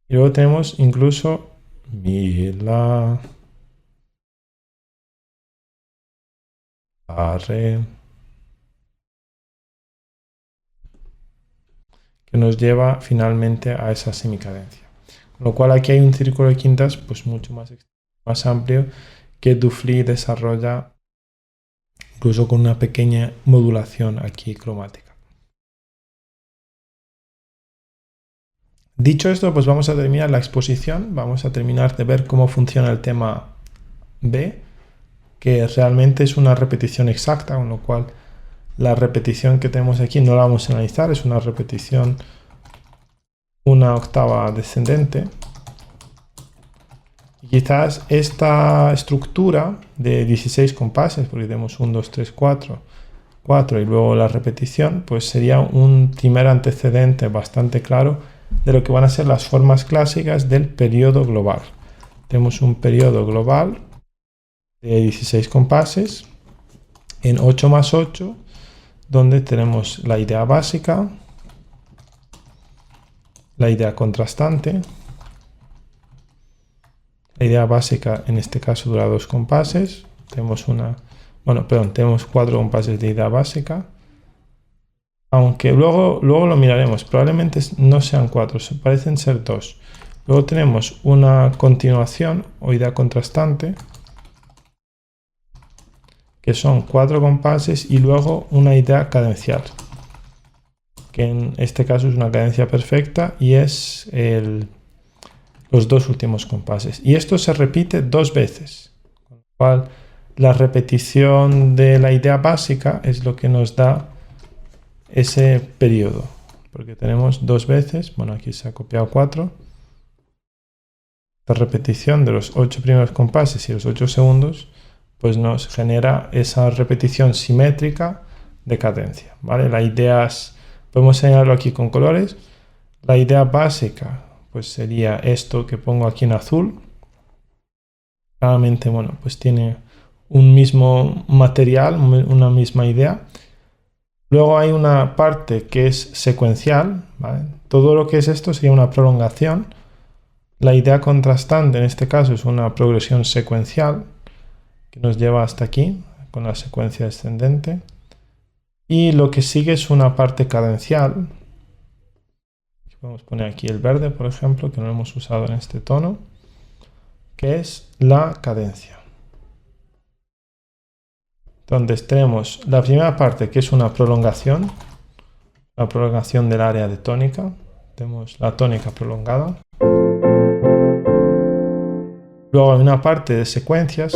y luego tenemos incluso Mi, La, Re, que nos lleva finalmente a esa semicadencia. Con lo cual aquí hay un círculo de quintas pues mucho más amplio que Dufly desarrolla incluso con una pequeña modulación aquí cromática. Dicho esto, pues vamos a terminar la exposición, vamos a terminar de ver cómo funciona el tema B, que realmente es una repetición exacta, con lo cual la repetición que tenemos aquí no la vamos a analizar, es una repetición una octava descendente. Y quizás esta estructura de 16 compases, porque tenemos 1, 2, 3, 4, 4 y luego la repetición, pues sería un primer antecedente bastante claro de lo que van a ser las formas clásicas del periodo global. Tenemos un periodo global de 16 compases en 8 más 8, donde tenemos la idea básica, la idea contrastante. La idea básica en este caso dura 2 compases. Tenemos tenemos 4 compases de idea básica. Aunque luego lo miraremos. Probablemente no sean 4, parecen ser 2. Luego tenemos una continuación o idea contrastante, que son 4 compases y luego una idea cadencial, que en este caso es una cadencia perfecta y es los 2 últimos compases. Y esto se repite 2 veces, con lo cual la repetición de la idea básica es lo que nos da ese periodo, porque tenemos 2 veces, aquí se ha copiado 4, la repetición de los 8 primeros compases y los 8 segundos, pues nos genera esa repetición simétrica de cadencia, ¿vale? La idea podemos señalarlo aquí con colores. La idea básica pues sería esto que pongo aquí en azul. Claramente, pues tiene un mismo material, una misma idea. Luego hay una parte que es secuencial, ¿vale? Todo lo que es esto sería una prolongación. La idea contrastante en este caso es una progresión secuencial que nos lleva hasta aquí con la secuencia descendente. Y lo que sigue es una parte cadencial, Podemos poner aquí el verde, por ejemplo, que no lo hemos usado en este tono, que es la cadencia. Entonces tenemos la primera parte, que es una prolongación, la prolongación del área de tónica. Tenemos la tónica prolongada. Luego hay una parte de secuencias.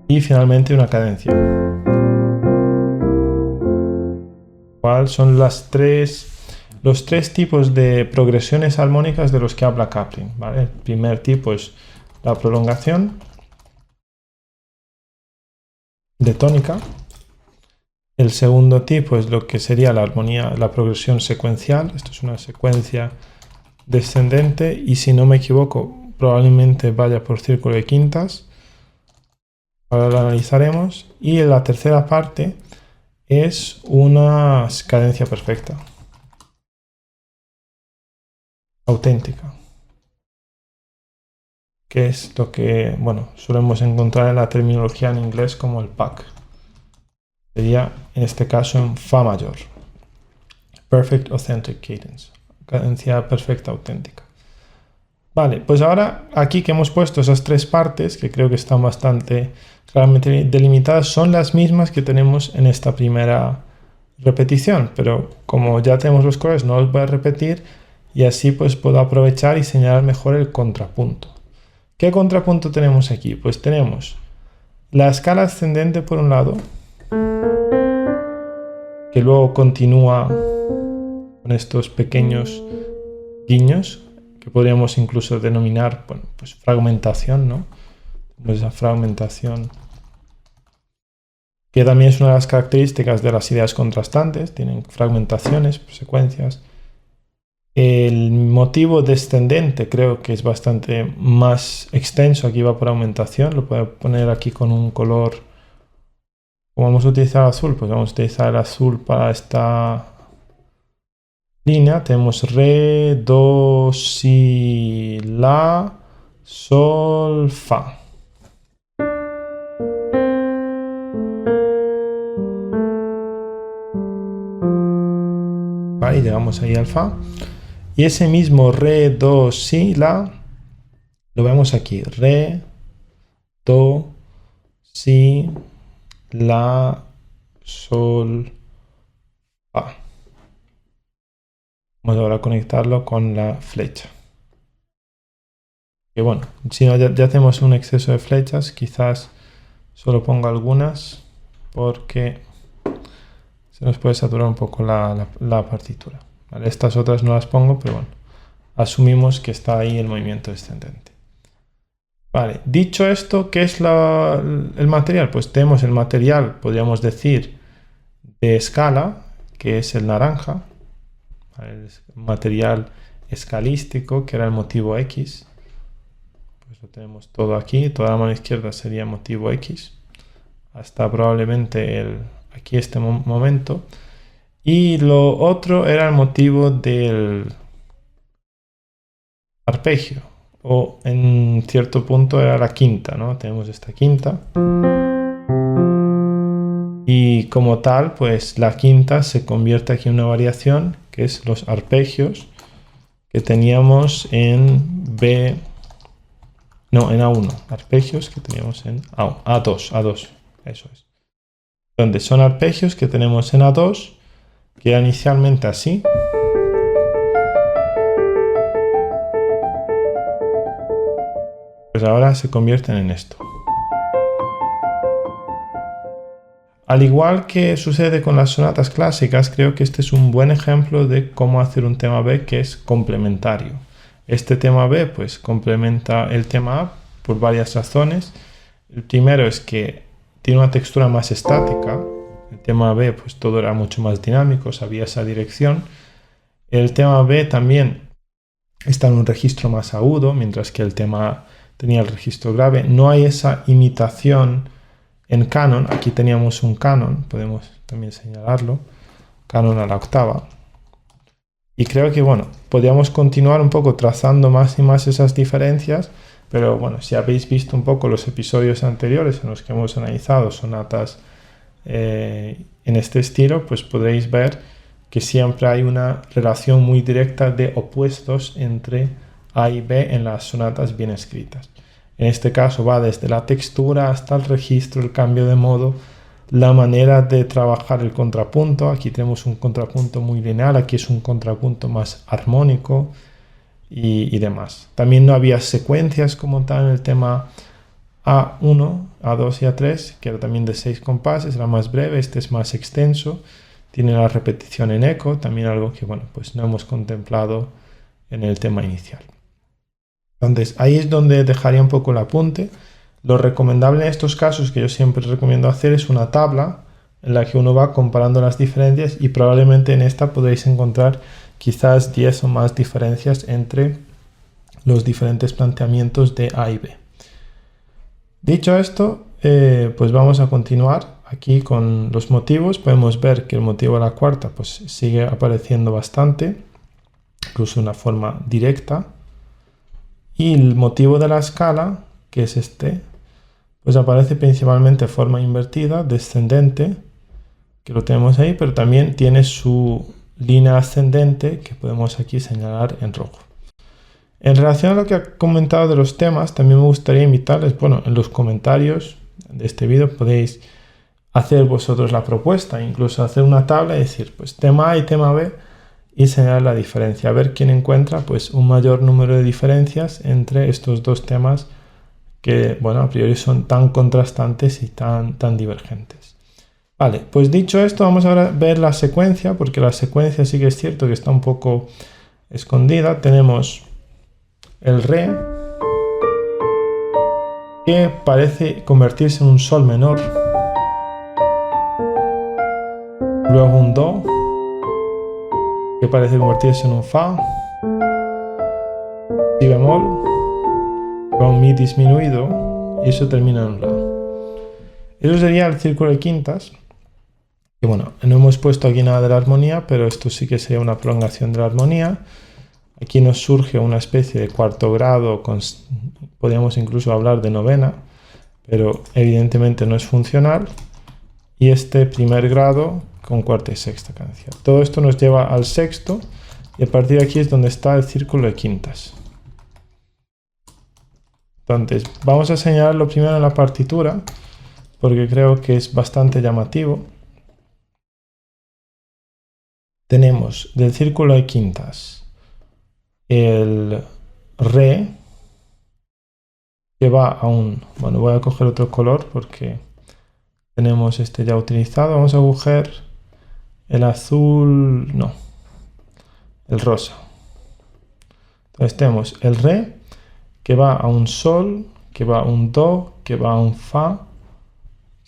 Y finalmente una cadencia. ¿Cuáles son los tres tipos de progresiones armónicas de los que habla Kaplan? ¿Vale? El primer tipo es la prolongación de tónica. El segundo tipo es lo que sería la armonía, la progresión secuencial. Esto es una secuencia descendente y, si no me equivoco, probablemente vaya por círculo de quintas. Ahora lo analizaremos. Y la tercera parte es una cadencia perfecta, auténtica, que es lo que, bueno, solemos encontrar en la terminología en inglés como el PAC. Sería en este caso en Fa mayor. Perfect Authentic Cadence. Cadencia perfecta auténtica. Vale, pues ahora aquí que hemos puesto esas tres partes, que creo que están bastante claramente delimitadas, son las mismas que tenemos en esta primera repetición, pero como ya tenemos los colores no los voy a repetir y así pues puedo aprovechar y señalar mejor el contrapunto. ¿Qué contrapunto tenemos aquí? Pues tenemos la escala ascendente por un lado, que luego continúa con estos pequeños guiños, que podríamos incluso denominar, bueno, pues fragmentación, ¿no? Pues esa fragmentación, que también es una de las características de las ideas contrastantes, tienen fragmentaciones, secuencias. El motivo descendente creo que es bastante más extenso, aquí va por aumentación, lo puedo poner aquí con un color, como vamos a utilizar azul, pues vamos a utilizar el azul para esta línea. Tenemos re, do, si, la, sol, fa. Vale, y llegamos ahí al fa. Y ese mismo re, do, si, la, lo vemos aquí. Re, do, si, la, sol, fa. Vamos ahora a conectarlo con la flecha. Que bueno, si no, ya tenemos un exceso de flechas, quizás solo pongo algunas porque se nos puede saturar un poco la partitura. ¿Vale? Estas otras no las pongo, pero bueno, asumimos que está ahí el movimiento descendente. Vale, dicho esto, ¿qué es el material? Pues tenemos el material, podríamos decir, de escala, que es el naranja. El material escalístico, que era el motivo X. Pues lo tenemos todo aquí, toda la mano izquierda sería motivo X, hasta probablemente aquí este momento. Y lo otro era el motivo del arpegio, o en cierto punto era la quinta, ¿no? Tenemos esta quinta. Y como tal, pues la quinta se convierte aquí en una variación, que es los arpegios que teníamos en B, no, en A1, arpegios que teníamos en A2, eso es. Donde son arpegios que tenemos en A2, que era inicialmente así. Pues ahora se convierten en esto. Al igual que sucede con las sonatas clásicas, creo que este es un buen ejemplo de cómo hacer un tema B que es complementario. Este tema B pues complementa el tema A por varias razones. El primero es que tiene una textura más estática. El tema B pues todo era mucho más dinámico, sabía esa dirección. El tema B también está en un registro más agudo, mientras que el tema A tenía el registro grave. No hay esa imitación en canon. Aquí teníamos un canon, podemos también señalarlo, canon a la octava. Y creo que, bueno, podríamos continuar un poco trazando más y más esas diferencias, pero bueno, si habéis visto un poco los episodios anteriores en los que hemos analizado sonatas en este estilo, pues podréis ver que siempre hay una relación muy directa de opuestos entre A y B en las sonatas bien escritas. En este caso va desde la textura hasta el registro, el cambio de modo, la manera de trabajar el contrapunto. Aquí tenemos un contrapunto muy lineal, aquí es un contrapunto más armónico y demás. También no había secuencias como tal en el tema A1, A2 y A3, que era también de 6 compases, era más breve, este es más extenso, tiene la repetición en eco, también algo que bueno, pues no hemos contemplado en el tema inicial. Entonces ahí es donde dejaría un poco el apunte. Lo recomendable en estos casos que yo siempre recomiendo hacer es una tabla en la que uno va comparando las diferencias y probablemente en esta podréis encontrar quizás 10 o más diferencias entre los diferentes planteamientos de A y B. Dicho esto, pues vamos a continuar aquí con los motivos. Podemos ver que el motivo de la cuarta pues sigue apareciendo bastante, incluso de una forma directa. Y el motivo de la escala, que es este, pues aparece principalmente de forma invertida, descendente, que lo tenemos ahí, pero también tiene su línea ascendente que podemos aquí señalar en rojo. En relación a lo que he comentado de los temas, también me gustaría invitarles, bueno, en los comentarios de este vídeo podéis hacer vosotros la propuesta, incluso hacer una tabla y decir, pues tema A y tema B y señalar la diferencia, a ver quién encuentra pues un mayor número de diferencias entre estos dos temas que, bueno, a priori son tan contrastantes y tan divergentes. Vale, pues dicho esto, vamos ahora a ver la secuencia, porque la secuencia sí que es cierto que está un poco escondida. Tenemos el re, que parece convertirse en un sol menor, luego un do, que parece convertirse en un fa, si bemol, va un mi disminuido y eso termina en un la. Eso sería el círculo de quintas, que bueno, no hemos puesto aquí nada de la armonía, pero esto sí que sería una prolongación de la armonía. Aquí nos surge una especie de cuarto grado, podríamos incluso hablar de novena, pero evidentemente no es funcional. Y este primer grado con cuarta y sexta canción. Todo esto nos lleva al sexto y a partir de aquí es donde está el círculo de quintas. Entonces, vamos a señalarlo primero en la partitura porque creo que es bastante llamativo. Tenemos del círculo de quintas el re, que va a un... Bueno, voy a coger otro color porque tenemos este ya utilizado. Vamos a coger el azul... no, el rosa. Entonces tenemos el re, que va a un sol, que va a un do, que va a un fa,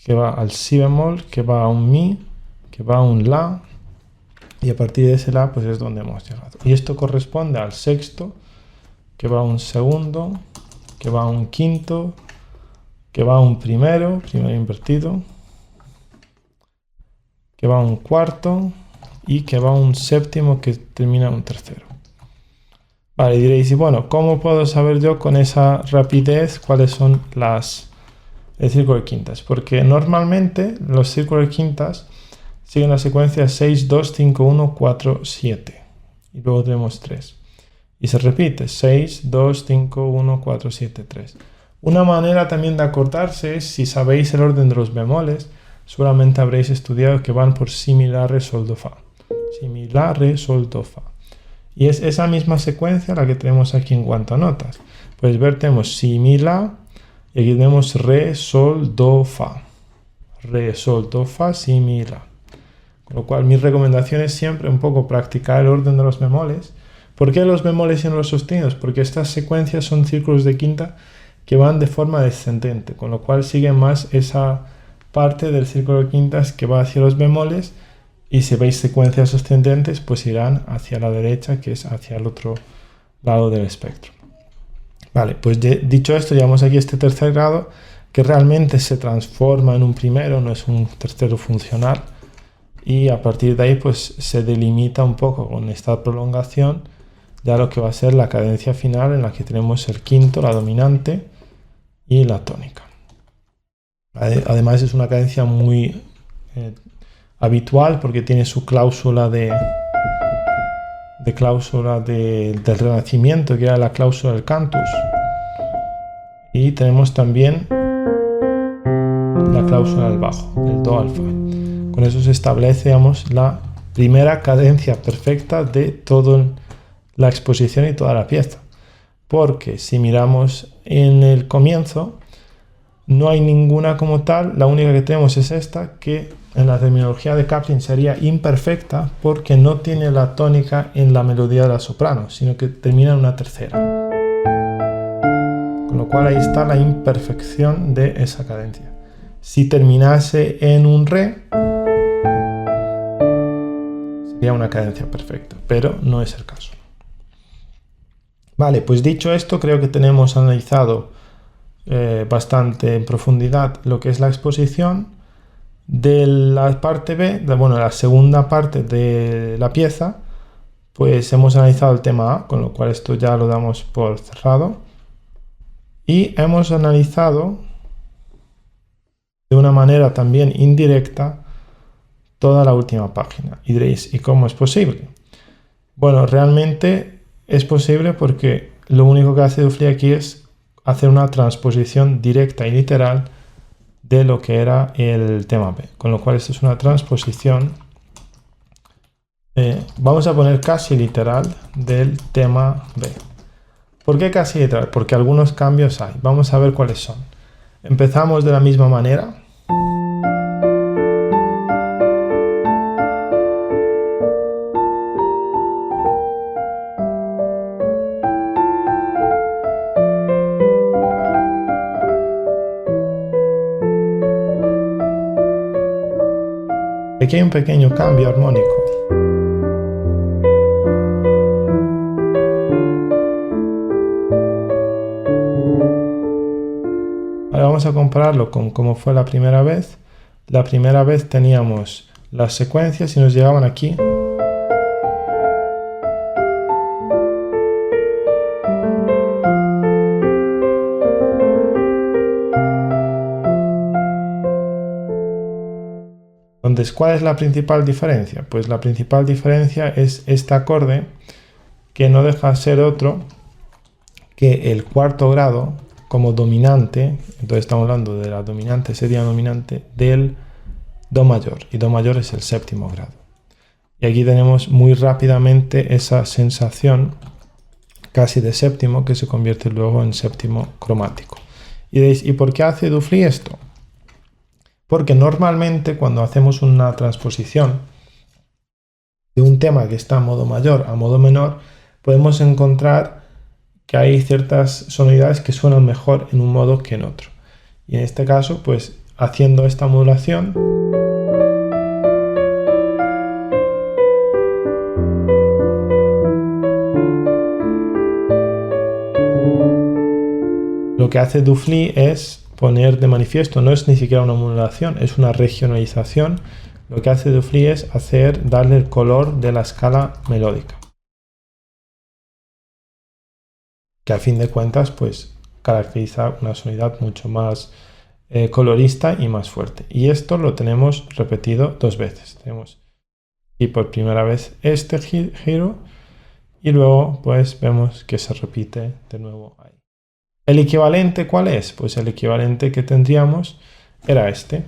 que va al si bemol, que va a un mi, que va a un la, y a partir de ese la pues es donde hemos llegado. Y esto corresponde al sexto, que va a un segundo, que va a un quinto, que va a un primero invertido, que va a un cuarto y que va a un séptimo que termina en un tercero. Vale, y diréis, y bueno, ¿cómo puedo saber yo con esa rapidez cuáles son el círculo de quintas? Porque normalmente los círculos de quintas siguen la secuencia 6, 2, 5, 1, 4, 7. Y luego tenemos 3. Y se repite 6, 2, 5, 1, 4, 7, 3. Una manera también de acordarse es, si sabéis el orden de los bemoles, seguramente habréis estudiado que van por si, mi, la, re, sol, do, fa. Si, mi, la, re, sol, do, fa. Y es esa misma secuencia la que tenemos aquí en cuanto a notas. Puedes ver, tenemos si, mi, la, y aquí tenemos re, sol, do, fa. Re, sol, do, fa, si, mi, la. Con lo cual mi recomendación es siempre un poco practicar el orden de los bemoles. ¿Por qué los bemoles y no los sostenidos? Porque estas secuencias son círculos de quinta que van de forma descendente, con lo cual siguen más esa parte del círculo de quintas que va hacia los bemoles, y si veis secuencias ascendentes pues irán hacia la derecha, que es hacia el otro lado del espectro. Vale, pues dicho esto, llegamos aquí a este tercer grado que realmente se transforma en un primero, no es un tercero funcional, y a partir de ahí pues se delimita un poco con esta prolongación ya lo que va a ser la cadencia final, en la que tenemos el quinto, la dominante y la tónica. Además es una cadencia muy habitual porque tiene su cláusula del Renacimiento, que era la cláusula del cantus. Y tenemos también la cláusula del bajo, el do alfa. Con eso se establece, digamos, la primera cadencia perfecta de toda la exposición y toda la pieza. Porque si miramos en el comienzo, no hay ninguna como tal, la única que tenemos es esta, que en la terminología de Kaplan sería imperfecta porque no tiene la tónica en la melodía de la soprano, sino que termina en una tercera. Con lo cual ahí está la imperfección de esa cadencia. Si terminase en un re, sería una cadencia perfecta, pero no es el caso. Vale, pues dicho esto, creo que tenemos analizado bastante en profundidad lo que es la exposición. De la parte B, la segunda parte de la pieza, pues hemos analizado el tema A, con lo cual esto ya lo damos por cerrado. Y hemos analizado de una manera también indirecta toda la última página. Y diréis, ¿y cómo es posible? Bueno, realmente es posible porque lo único que hace Dufly aquí es hacer una transposición directa y literal de lo que era el tema B. Con lo cual esto es una transposición, vamos a poner casi literal, del tema B. ¿Por qué casi literal? Porque algunos cambios hay. Vamos a ver cuáles son. Empezamos de la misma manera. Aquí hay un pequeño cambio armónico. Ahora vamos a compararlo con cómo fue la primera vez. La primera vez teníamos las secuencias y nos llegaban aquí. Entonces, ¿cuál es la principal diferencia? Pues la principal diferencia es este acorde, que no deja de ser otro que el cuarto grado como dominante. Entonces estamos hablando de la dominante, sería dominante del do mayor, y do mayor es el séptimo grado. Y aquí tenemos muy rápidamente esa sensación casi de séptimo que se convierte luego en séptimo cromático. Y diréis, ¿y por qué hace Dufly esto? Porque normalmente cuando hacemos una transposición de un tema que está a modo mayor a modo menor, podemos encontrar que hay ciertas sonoridades que suenan mejor en un modo que en otro. Y en este caso, pues haciendo esta modulación, lo que hace Dufly es poner de manifiesto, no es ni siquiera una modulación, es una regionalización. Lo que hace Dufly es darle el color de la escala melódica, que a fin de cuentas pues caracteriza una sonoridad mucho más colorista y más fuerte. Y esto lo tenemos repetido dos veces. Tenemos aquí por primera vez este giro y luego pues vemos que se repite de nuevo ahí. ¿El equivalente cuál es? Pues el equivalente que tendríamos era este.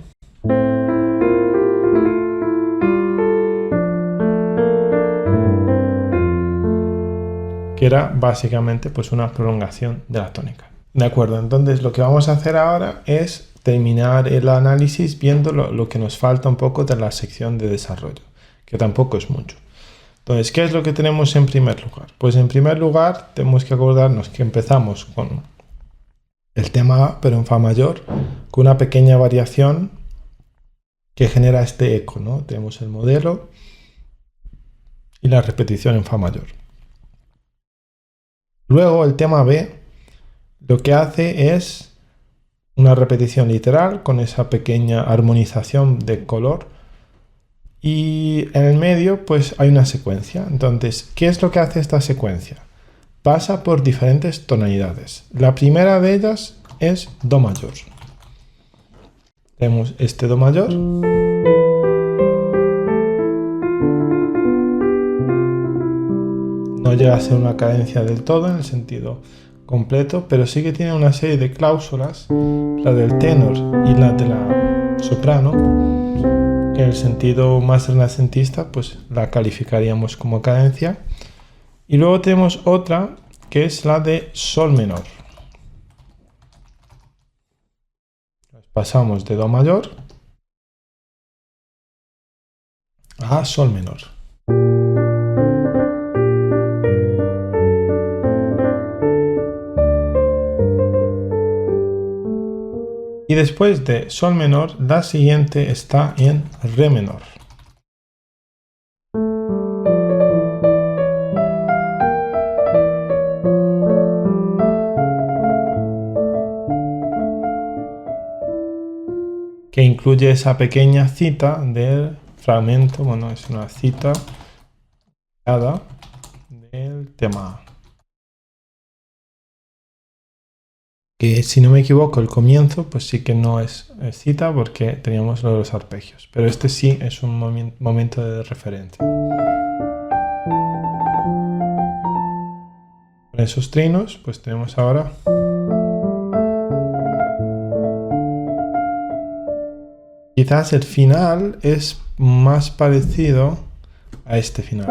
Que era básicamente pues una prolongación de la tónica. De acuerdo, entonces lo que vamos a hacer ahora es terminar el análisis viendo lo que nos falta un poco de la sección de desarrollo, que tampoco es mucho. Entonces, ¿qué es lo que tenemos en primer lugar? Pues en primer lugar tenemos que acordarnos que empezamos con el tema A, pero en fa mayor, con una pequeña variación que genera este eco, ¿no? Tenemos el modelo y la repetición en fa mayor. Luego el tema B lo que hace es una repetición literal con esa pequeña armonización de color, y en el medio pues hay una secuencia. Entonces, ¿qué es lo que hace esta secuencia? Pasa por diferentes tonalidades. La primera de ellas es do mayor. Tenemos este do mayor. no llega a ser una cadencia del todo en el sentido completo, pero sí que tiene una serie de cláusulas, la del tenor y la de la soprano, que en el sentido más renacentista pues la calificaríamos como cadencia. Y luego tenemos otra que es la de sol menor. Pasamos de do mayor a sol menor. Y después de sol menor, la siguiente está en re menor. Que incluye esa pequeña cita del fragmento, bueno, es una cita del tema. Que si no me equivoco, el comienzo, pues sí que no es cita porque teníamos los arpegios. Pero este sí es un momento de referencia. Con esos trinos, pues tenemos ahora quizás el final es más parecido a este final,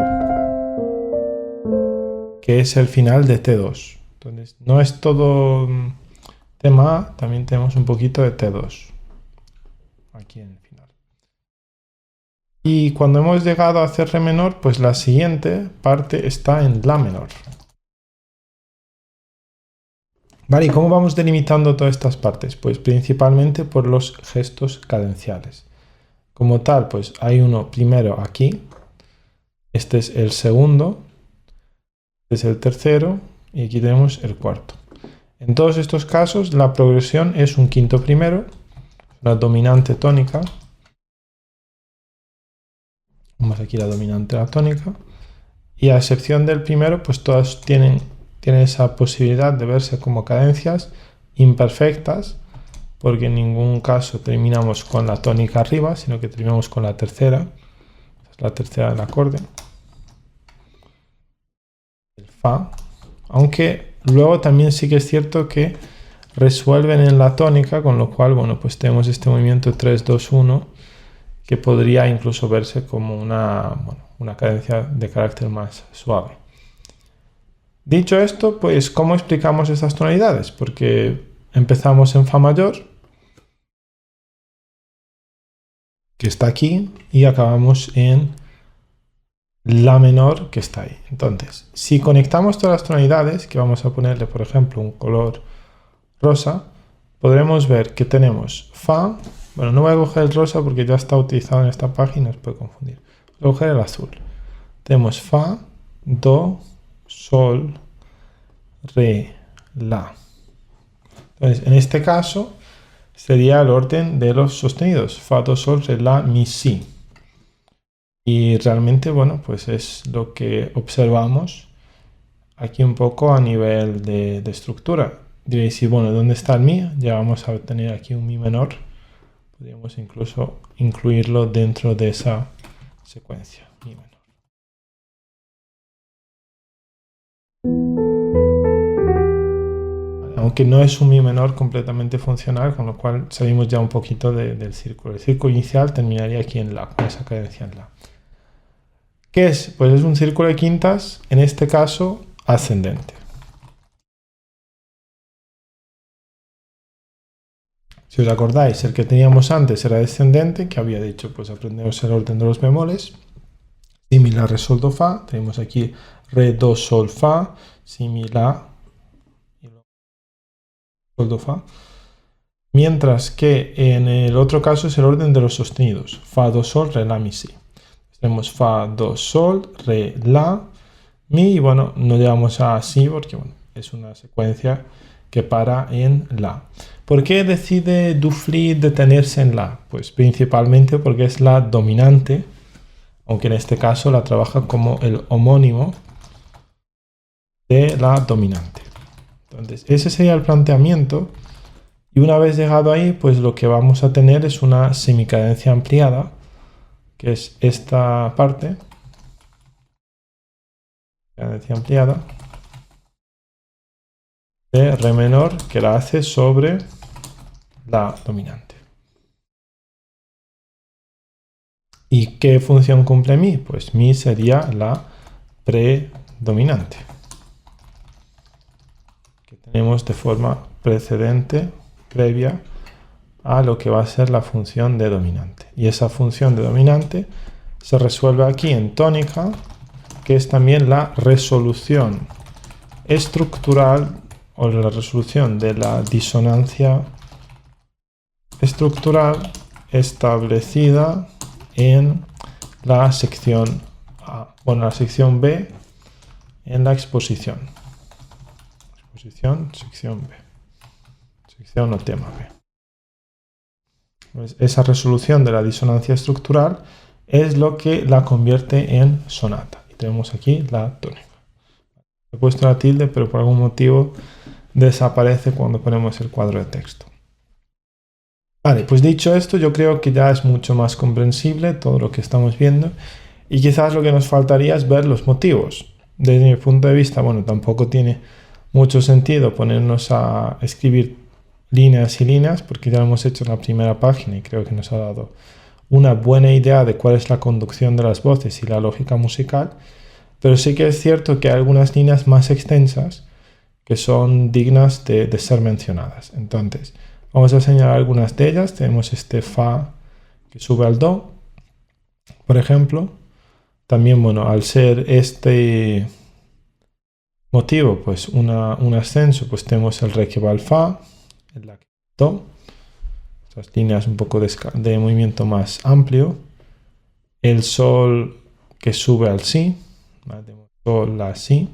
que es el final de T2. Entonces, no es todo tema A, también tenemos un poquito de T2 aquí en el final. Y cuando hemos llegado a hacer re menor, pues la siguiente parte está en la menor. Vale, ¿y cómo vamos delimitando todas estas partes? Pues principalmente por los gestos cadenciales. Como tal, pues hay uno primero aquí, este es el segundo, este es el tercero y aquí tenemos el cuarto. En todos estos casos la progresión es un quinto primero, la dominante tónica. Vamos aquí la dominante, la tónica. Y a excepción del primero, pues todas tienen esa posibilidad de verse como cadencias imperfectas, porque en ningún caso terminamos con la tónica arriba, sino que terminamos con la tercera. Es la tercera del acorde. El fa. Aunque luego también sí que es cierto que resuelven en la tónica, con lo cual, bueno, pues tenemos este movimiento 3-2-1 que podría incluso verse como una cadencia de carácter más suave. Dicho esto, pues ¿cómo explicamos estas tonalidades? Porque empezamos en fa mayor, que está aquí, y acabamos en la menor, que está ahí. Entonces, si conectamos todas las tonalidades, que vamos a ponerle, por ejemplo, un color rosa, podremos ver que tenemos fa. Bueno, no voy a coger el rosa porque ya está utilizado en esta página, os puede confundir. Voy a coger el azul. Tenemos fa, do, sol, re, la. Entonces, en este caso sería el orden de los sostenidos. Fa, do, sol, re, la, mi, si. Y realmente, bueno, pues es lo que observamos aquí un poco a nivel de estructura. Diréis, sí, bueno, ¿dónde está el mi? Ya vamos a tener aquí un mi menor. Podríamos incluso incluirlo dentro de esa secuencia. Mi menor. Aunque no es un mi menor completamente funcional, con lo cual salimos ya un poquito del círculo. El círculo inicial terminaría aquí en la, con esa cadencia en la. ¿Qué es? Pues es un círculo de quintas, en este caso ascendente. Si os acordáis, el que teníamos antes era descendente, que había dicho, pues aprendemos el orden de los bemoles. Si, mi, la, re, sol, do, fa. Tenemos aquí re, do, sol, fa. Si, mi, la, sol, do, fa. Mientras que en el otro caso es el orden de los sostenidos. Fa, do, sol, re, la, mi, si. Tenemos fa, do, sol, re, la, mi. Y bueno, no llegamos a si porque bueno, es una secuencia que para en la. ¿Por qué decide Dufly detenerse en la? Pues principalmente porque es la dominante, aunque en este caso la trabaja como el homónimo de la dominante. Entonces, ese sería el planteamiento. Y una vez llegado ahí, pues lo que vamos a tener es una semicadencia ampliada, que es esta parte. cadencia ampliada de re menor que la hace sobre la dominante. ¿Y qué función cumple mi? Pues mi sería la predominante, que tenemos de forma previa a lo que va a ser la función de dominante. Y esa función de dominante se resuelve aquí en tónica, que es también la resolución estructural o la resolución de la disonancia estructural establecida en la sección A. Bueno, la sección B en la exposición. Sección B. Sección o tema B. Pues esa resolución de la disonancia estructural es lo que la convierte en sonata. Y tenemos aquí la tónica. He puesto la tilde, pero por algún motivo desaparece cuando ponemos el cuadro de texto. Vale, pues dicho esto, yo creo que ya es mucho más comprensible todo lo que estamos viendo. Y quizás lo que nos faltaría es ver los motivos. Desde mi punto de vista, bueno, tampoco tiene mucho sentido ponernos a escribir líneas y líneas, porque ya lo hemos hecho en la primera página y creo que nos ha dado una buena idea de cuál es la conducción de las voces y la lógica musical. Pero sí que es cierto que hay algunas líneas más extensas que son dignas de ser mencionadas. Entonces, vamos a señalar algunas de ellas. Tenemos este Fa que sube al Do, por ejemplo. También, bueno, al ser este motivo, pues un ascenso, pues tenemos el Re que va al Fa, el La que va al Do. Estas líneas un poco de movimiento más amplio. El Sol que sube al Si, ¿vale? Tenemos Sol, La, Si.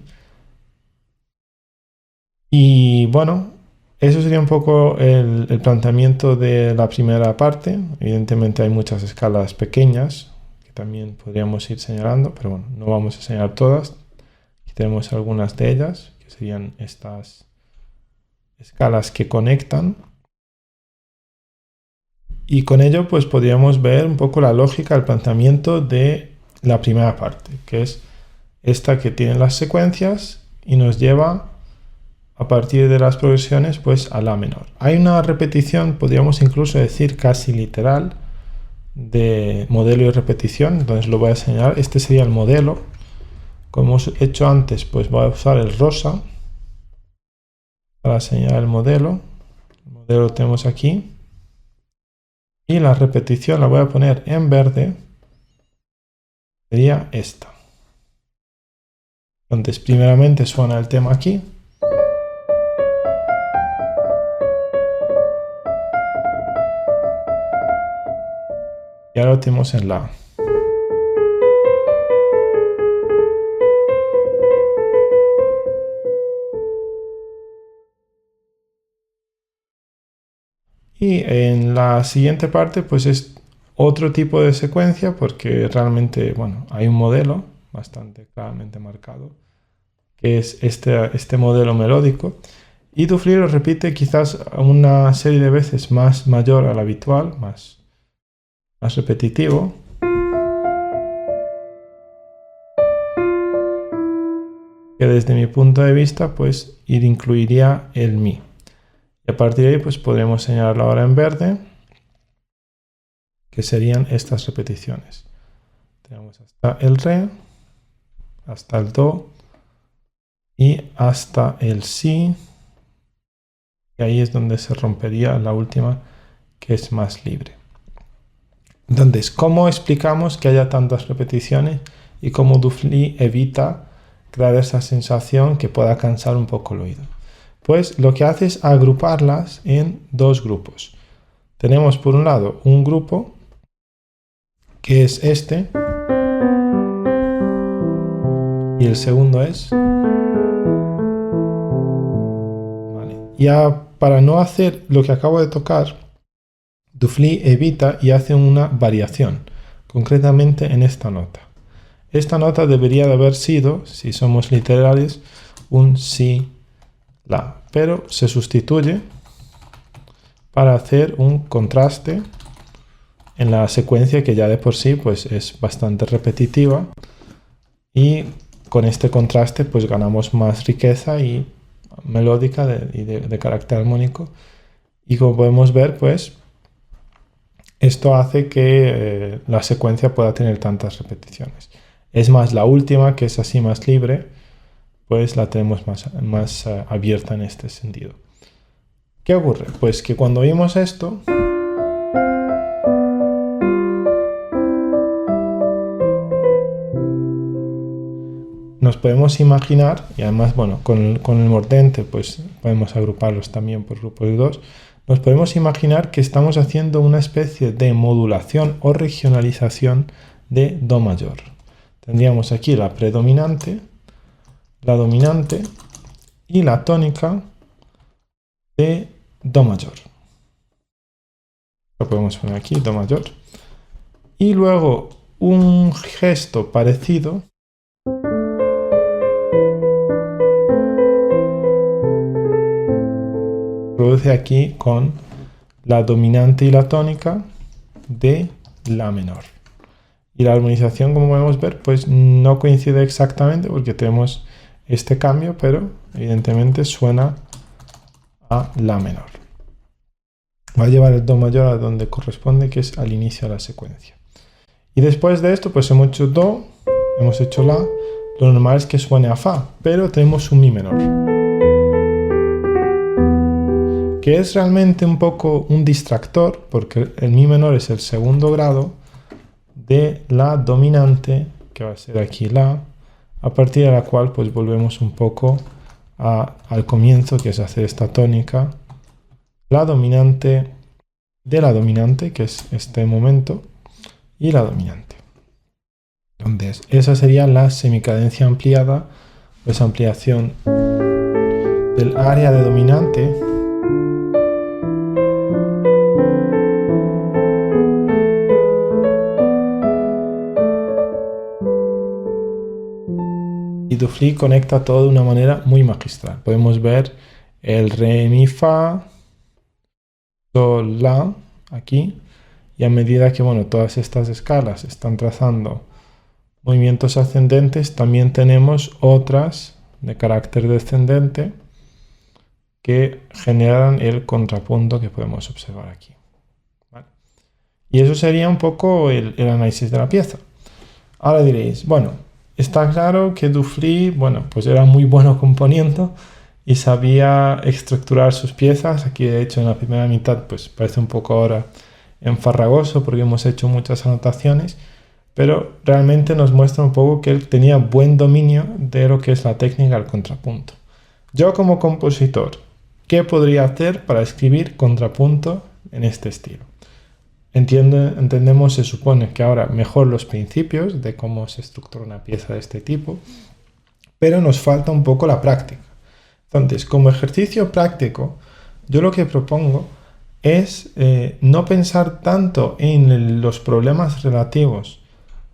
Y bueno, eso sería un poco el planteamiento de la primera parte. Evidentemente hay muchas escalas pequeñas que también podríamos ir señalando, pero bueno, no vamos a señalar todas. Aquí tenemos algunas de ellas, que serían estas escalas que conectan. Y con ello pues podríamos ver un poco la lógica, el planteamiento de la primera parte, que es esta que tiene las secuencias y nos lleva a partir de las progresiones pues a La menor. Hay una repetición, podríamos incluso decir casi literal, de modelo y repetición, entonces lo voy a señalar. Este sería el modelo. Como hemos hecho antes, pues voy a usar el rosa para señalar el modelo. El modelo lo tenemos aquí. Y la repetición la voy a poner en verde. Sería esta. Entonces, primeramente suena el tema aquí. Y ahora lo tenemos en La. Y en la siguiente parte pues es otro tipo de secuencia porque realmente, bueno, hay un modelo bastante claramente marcado que es este modelo melódico y Dufly lo repite quizás una serie de veces más mayor al habitual, más repetitivo. Que desde mi punto de vista pues incluiría el Mi. Y a partir de ahí pues podremos señalarlo ahora en verde, que serían estas repeticiones. Tenemos hasta el Re, hasta el Do y hasta el Si. Y ahí es donde se rompería la última, que es más libre. Entonces, ¿cómo explicamos que haya tantas repeticiones y cómo Dufly evita crear esa sensación que pueda cansar un poco el oído? Pues lo que hace es agruparlas en dos grupos. Tenemos por un lado un grupo que es este y el segundo es... Vale. Ya para no hacer lo que acabo de tocar, Dufly evita y hace una variación, concretamente en esta nota. Esta nota debería de haber sido, si somos literales, un Si, La, pero se sustituye para hacer un contraste en la secuencia que ya de por sí pues es bastante repetitiva y con este contraste pues ganamos más riqueza y melódica de carácter armónico. Y como podemos ver, pues esto hace que la secuencia pueda tener tantas repeticiones. Es más, la última, que es así más libre, pues la tenemos más abierta en este sentido. ¿Qué ocurre? Pues que cuando oímos esto, nos podemos imaginar, y además, bueno, con el mordente, pues podemos agruparlos también por grupos de dos, nos podemos imaginar que estamos haciendo una especie de modulación o regionalización de Do mayor. Tendríamos aquí la predominante, la dominante y la tónica de Do mayor. Lo podemos poner aquí, Do mayor. Y luego un gesto parecido produce aquí con la dominante y la tónica de La menor. Y la armonización, como podemos ver, pues no coincide exactamente porque tenemos este cambio, pero evidentemente suena a La menor. Va a llevar el Do mayor a donde corresponde, que es al inicio de la secuencia. Y después de esto, pues hemos hecho Do, hemos hecho La. Lo normal es que suene a Fa, pero tenemos un Mi menor, que es realmente un poco un distractor, porque el Mi menor es el segundo grado de la dominante, que va a ser aquí La, a partir de la cual pues volvemos un poco al comienzo, que es hacer esta tónica, la dominante de la dominante, que es este momento, y la dominante. Entonces, esa sería la semicadencia ampliada, pues ampliación del área de dominante y Dufly conecta todo de una manera muy magistral. Podemos ver el Re, Mi, Fa, Sol, La, aquí, y a medida que todas estas escalas están trazando movimientos ascendentes, también tenemos otras de carácter descendente que generan el contrapunto que podemos observar aquí. ¿Vale? Y eso sería un poco el análisis de la pieza. Ahora diréis, bueno, está claro que Dufly, pues era muy bueno componiendo y sabía estructurar sus piezas. Aquí, de hecho, en la primera mitad, pues parece un poco ahora enfarragoso porque hemos hecho muchas anotaciones, pero realmente nos muestra un poco que él tenía buen dominio de lo que es la técnica del contrapunto. Yo, como compositor, ¿qué podría hacer para escribir contrapunto en este estilo? Entendemos, se supone que ahora mejor los principios de cómo se estructura una pieza de este tipo, pero nos falta un poco la práctica. Entonces, como ejercicio práctico, yo lo que propongo es no pensar tanto en los problemas relativos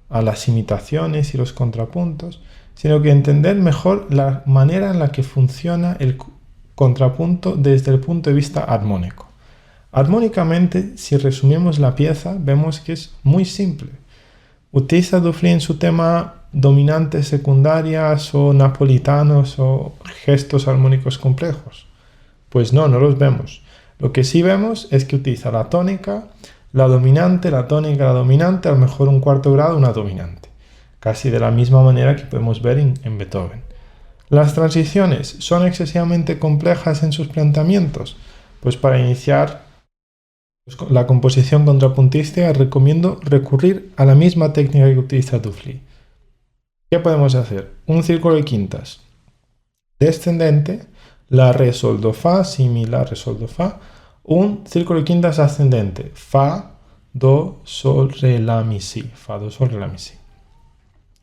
a las imitaciones y los contrapuntos, sino que entender mejor la manera en la que funciona el contrapunto desde el punto de vista armónico. Armónicamente, si resumimos la pieza, vemos que es muy simple. ¿Utiliza Dufly en su tema dominantes secundarias o napolitanos o gestos armónicos complejos? Pues no los vemos. Lo que sí vemos es que utiliza la tónica, la dominante, la tónica, la dominante, a lo mejor un cuarto grado, una dominante. Casi de la misma manera que podemos ver en Beethoven. ¿Las transiciones son excesivamente complejas en sus planteamientos? Pues para iniciar la composición contrapuntística recomiendo recurrir a la misma técnica que utiliza Dufly. ¿Qué podemos hacer? Un círculo de quintas descendente, La, Re, Sol, Do, Fa, Si, Mi, La, Re, Sol, Do, Fa. Un círculo de quintas ascendente, Fa, Do, Sol, Re, La, Mi, Si. Fa, Do, Sol, Re, La, Mi, Si.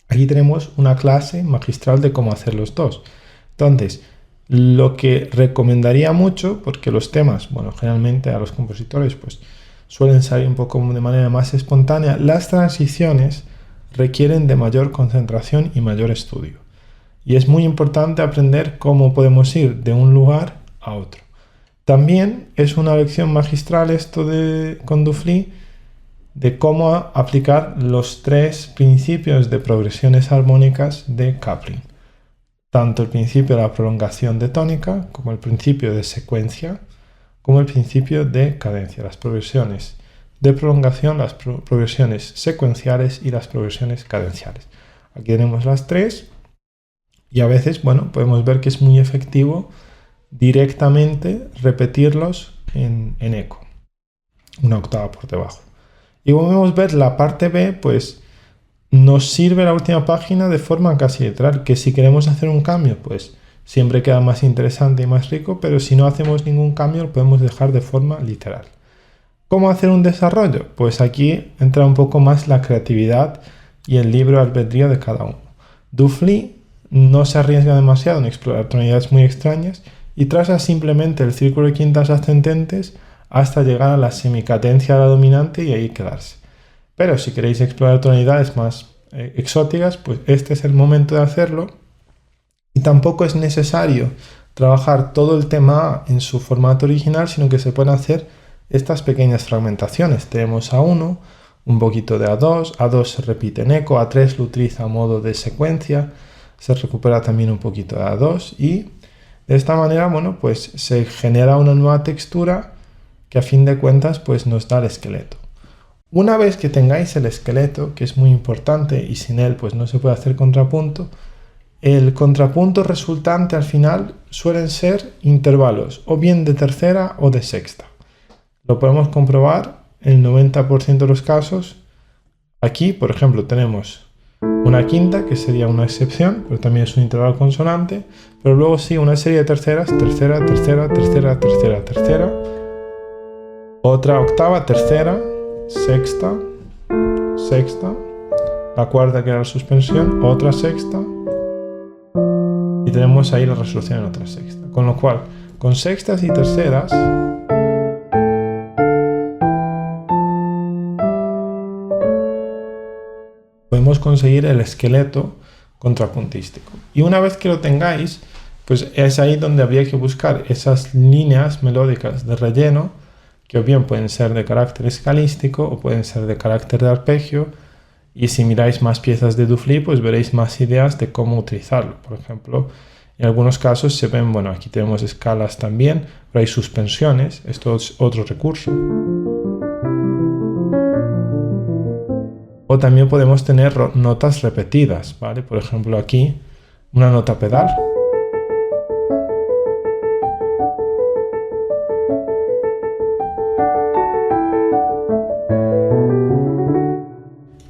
Aquí tenemos una clase magistral de cómo hacer los dos. Entonces, lo que recomendaría mucho, porque los temas, generalmente a los compositores pues suelen salir un poco de manera más espontánea, las transiciones requieren de mayor concentración y mayor estudio. Y es muy importante aprender cómo podemos ir de un lugar a otro. También es una lección magistral esto con Dufly, de cómo aplicar los 3 principios de progresiones armónicas de Kaplan. Tanto el principio de la prolongación de tónica, como el principio de secuencia, como el principio de cadencia. Las progresiones de prolongación, las progresiones secuenciales y las progresiones cadenciales. Aquí tenemos las 3 y a veces, bueno, podemos ver que es muy efectivo directamente repetirlos en eco, una octava por debajo. Y como podemos ver, la parte B, pues nos sirve la última página de forma casi literal, que si queremos hacer un cambio, pues siempre queda más interesante y más rico, pero si no hacemos ningún cambio, lo podemos dejar de forma literal. ¿Cómo hacer un desarrollo? Pues aquí entra un poco más la creatividad y el libre albedrío de cada uno. Dufli no se arriesga demasiado en explorar tonalidades muy extrañas y traza simplemente el círculo de quintas ascendentes hasta llegar a la semicadencia de la dominante y ahí quedarse. Pero si queréis explorar tonalidades más exóticas, pues este es el momento de hacerlo. Y tampoco es necesario trabajar todo el tema A en su formato original, sino que se pueden hacer estas pequeñas fragmentaciones. Tenemos A1, un poquito de A2, A2 se repite en eco, A3 lo utiliza a modo de secuencia, se recupera también un poquito de A2 y de esta manera, bueno, pues se genera una nueva textura que a fin de cuentas pues nos da el esqueleto. Una vez que tengáis el esqueleto, que es muy importante y sin él pues no se puede hacer contrapunto, el contrapunto resultante al final suelen ser intervalos o bien de tercera o de sexta. Lo podemos comprobar en el 90% de los casos. Aquí, por ejemplo, tenemos una quinta, que sería una excepción, pero también es un intervalo consonante, pero luego sí una serie de terceras, tercera, tercera, tercera, tercera, tercera, otra octava, tercera, sexta, sexta, la cuarta que era la suspensión, otra sexta, y tenemos ahí la resolución en otra sexta. Con lo cual, con sextas y terceras, podemos conseguir el esqueleto contrapuntístico. Y una vez que lo tengáis, pues es ahí donde habría que buscar esas líneas melódicas de relleno, que o bien pueden ser de carácter escalístico o pueden ser de carácter de arpegio, y si miráis más piezas de Dufli, pues veréis más ideas de cómo utilizarlo. Por ejemplo, en algunos casos se ven, bueno, aquí tenemos escalas también, pero hay suspensiones, esto es otro recurso. O también podemos tener notas repetidas, ¿vale? Por ejemplo, aquí una nota pedal.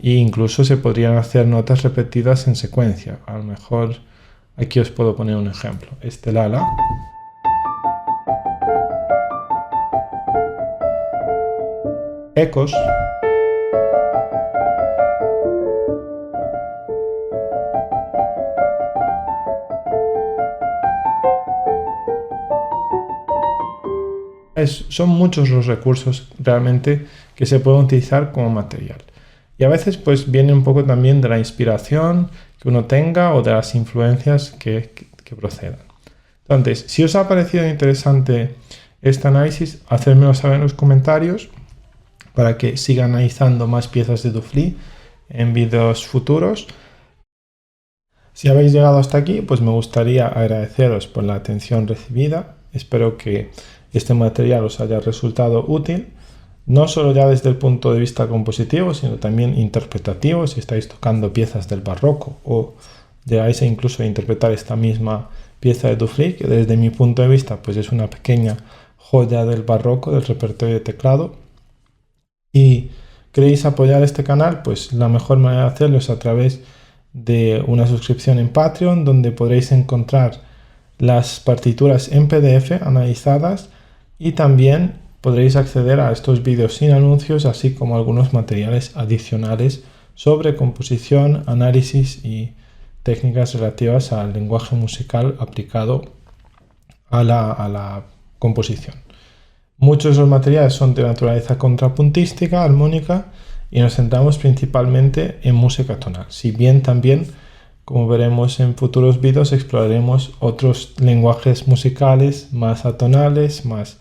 E incluso se podrían hacer notas repetidas en secuencia. A lo mejor aquí os puedo poner un ejemplo. Este la. Ecos. Son muchos los recursos realmente que se pueden utilizar como material. Y a veces pues viene un poco también de la inspiración que uno tenga o de las influencias que procedan. Entonces, si os ha parecido interesante este análisis, hacérmelo saber en los comentarios para que siga analizando más piezas de Dufli en vídeos futuros. Si habéis llegado hasta aquí, pues me gustaría agradeceros por la atención recibida. Espero que este material os haya resultado útil, no solo ya desde el punto de vista compositivo, sino también interpretativo, si estáis tocando piezas del barroco o llegáis incluso a interpretar esta misma pieza de Dufli, que desde mi punto de vista pues es una pequeña joya del barroco, del repertorio de teclado. Y queréis apoyar este canal, pues la mejor manera de hacerlo es a través de una suscripción en Patreon, donde podréis encontrar las partituras en PDF analizadas y también podréis acceder a estos vídeos sin anuncios, así como algunos materiales adicionales sobre composición, análisis y técnicas relativas al lenguaje musical aplicado a la composición. Muchos de los materiales son de naturaleza contrapuntística, armónica, y nos centramos principalmente en música tonal. Si bien también, como veremos en futuros vídeos, exploraremos otros lenguajes musicales más atonales, más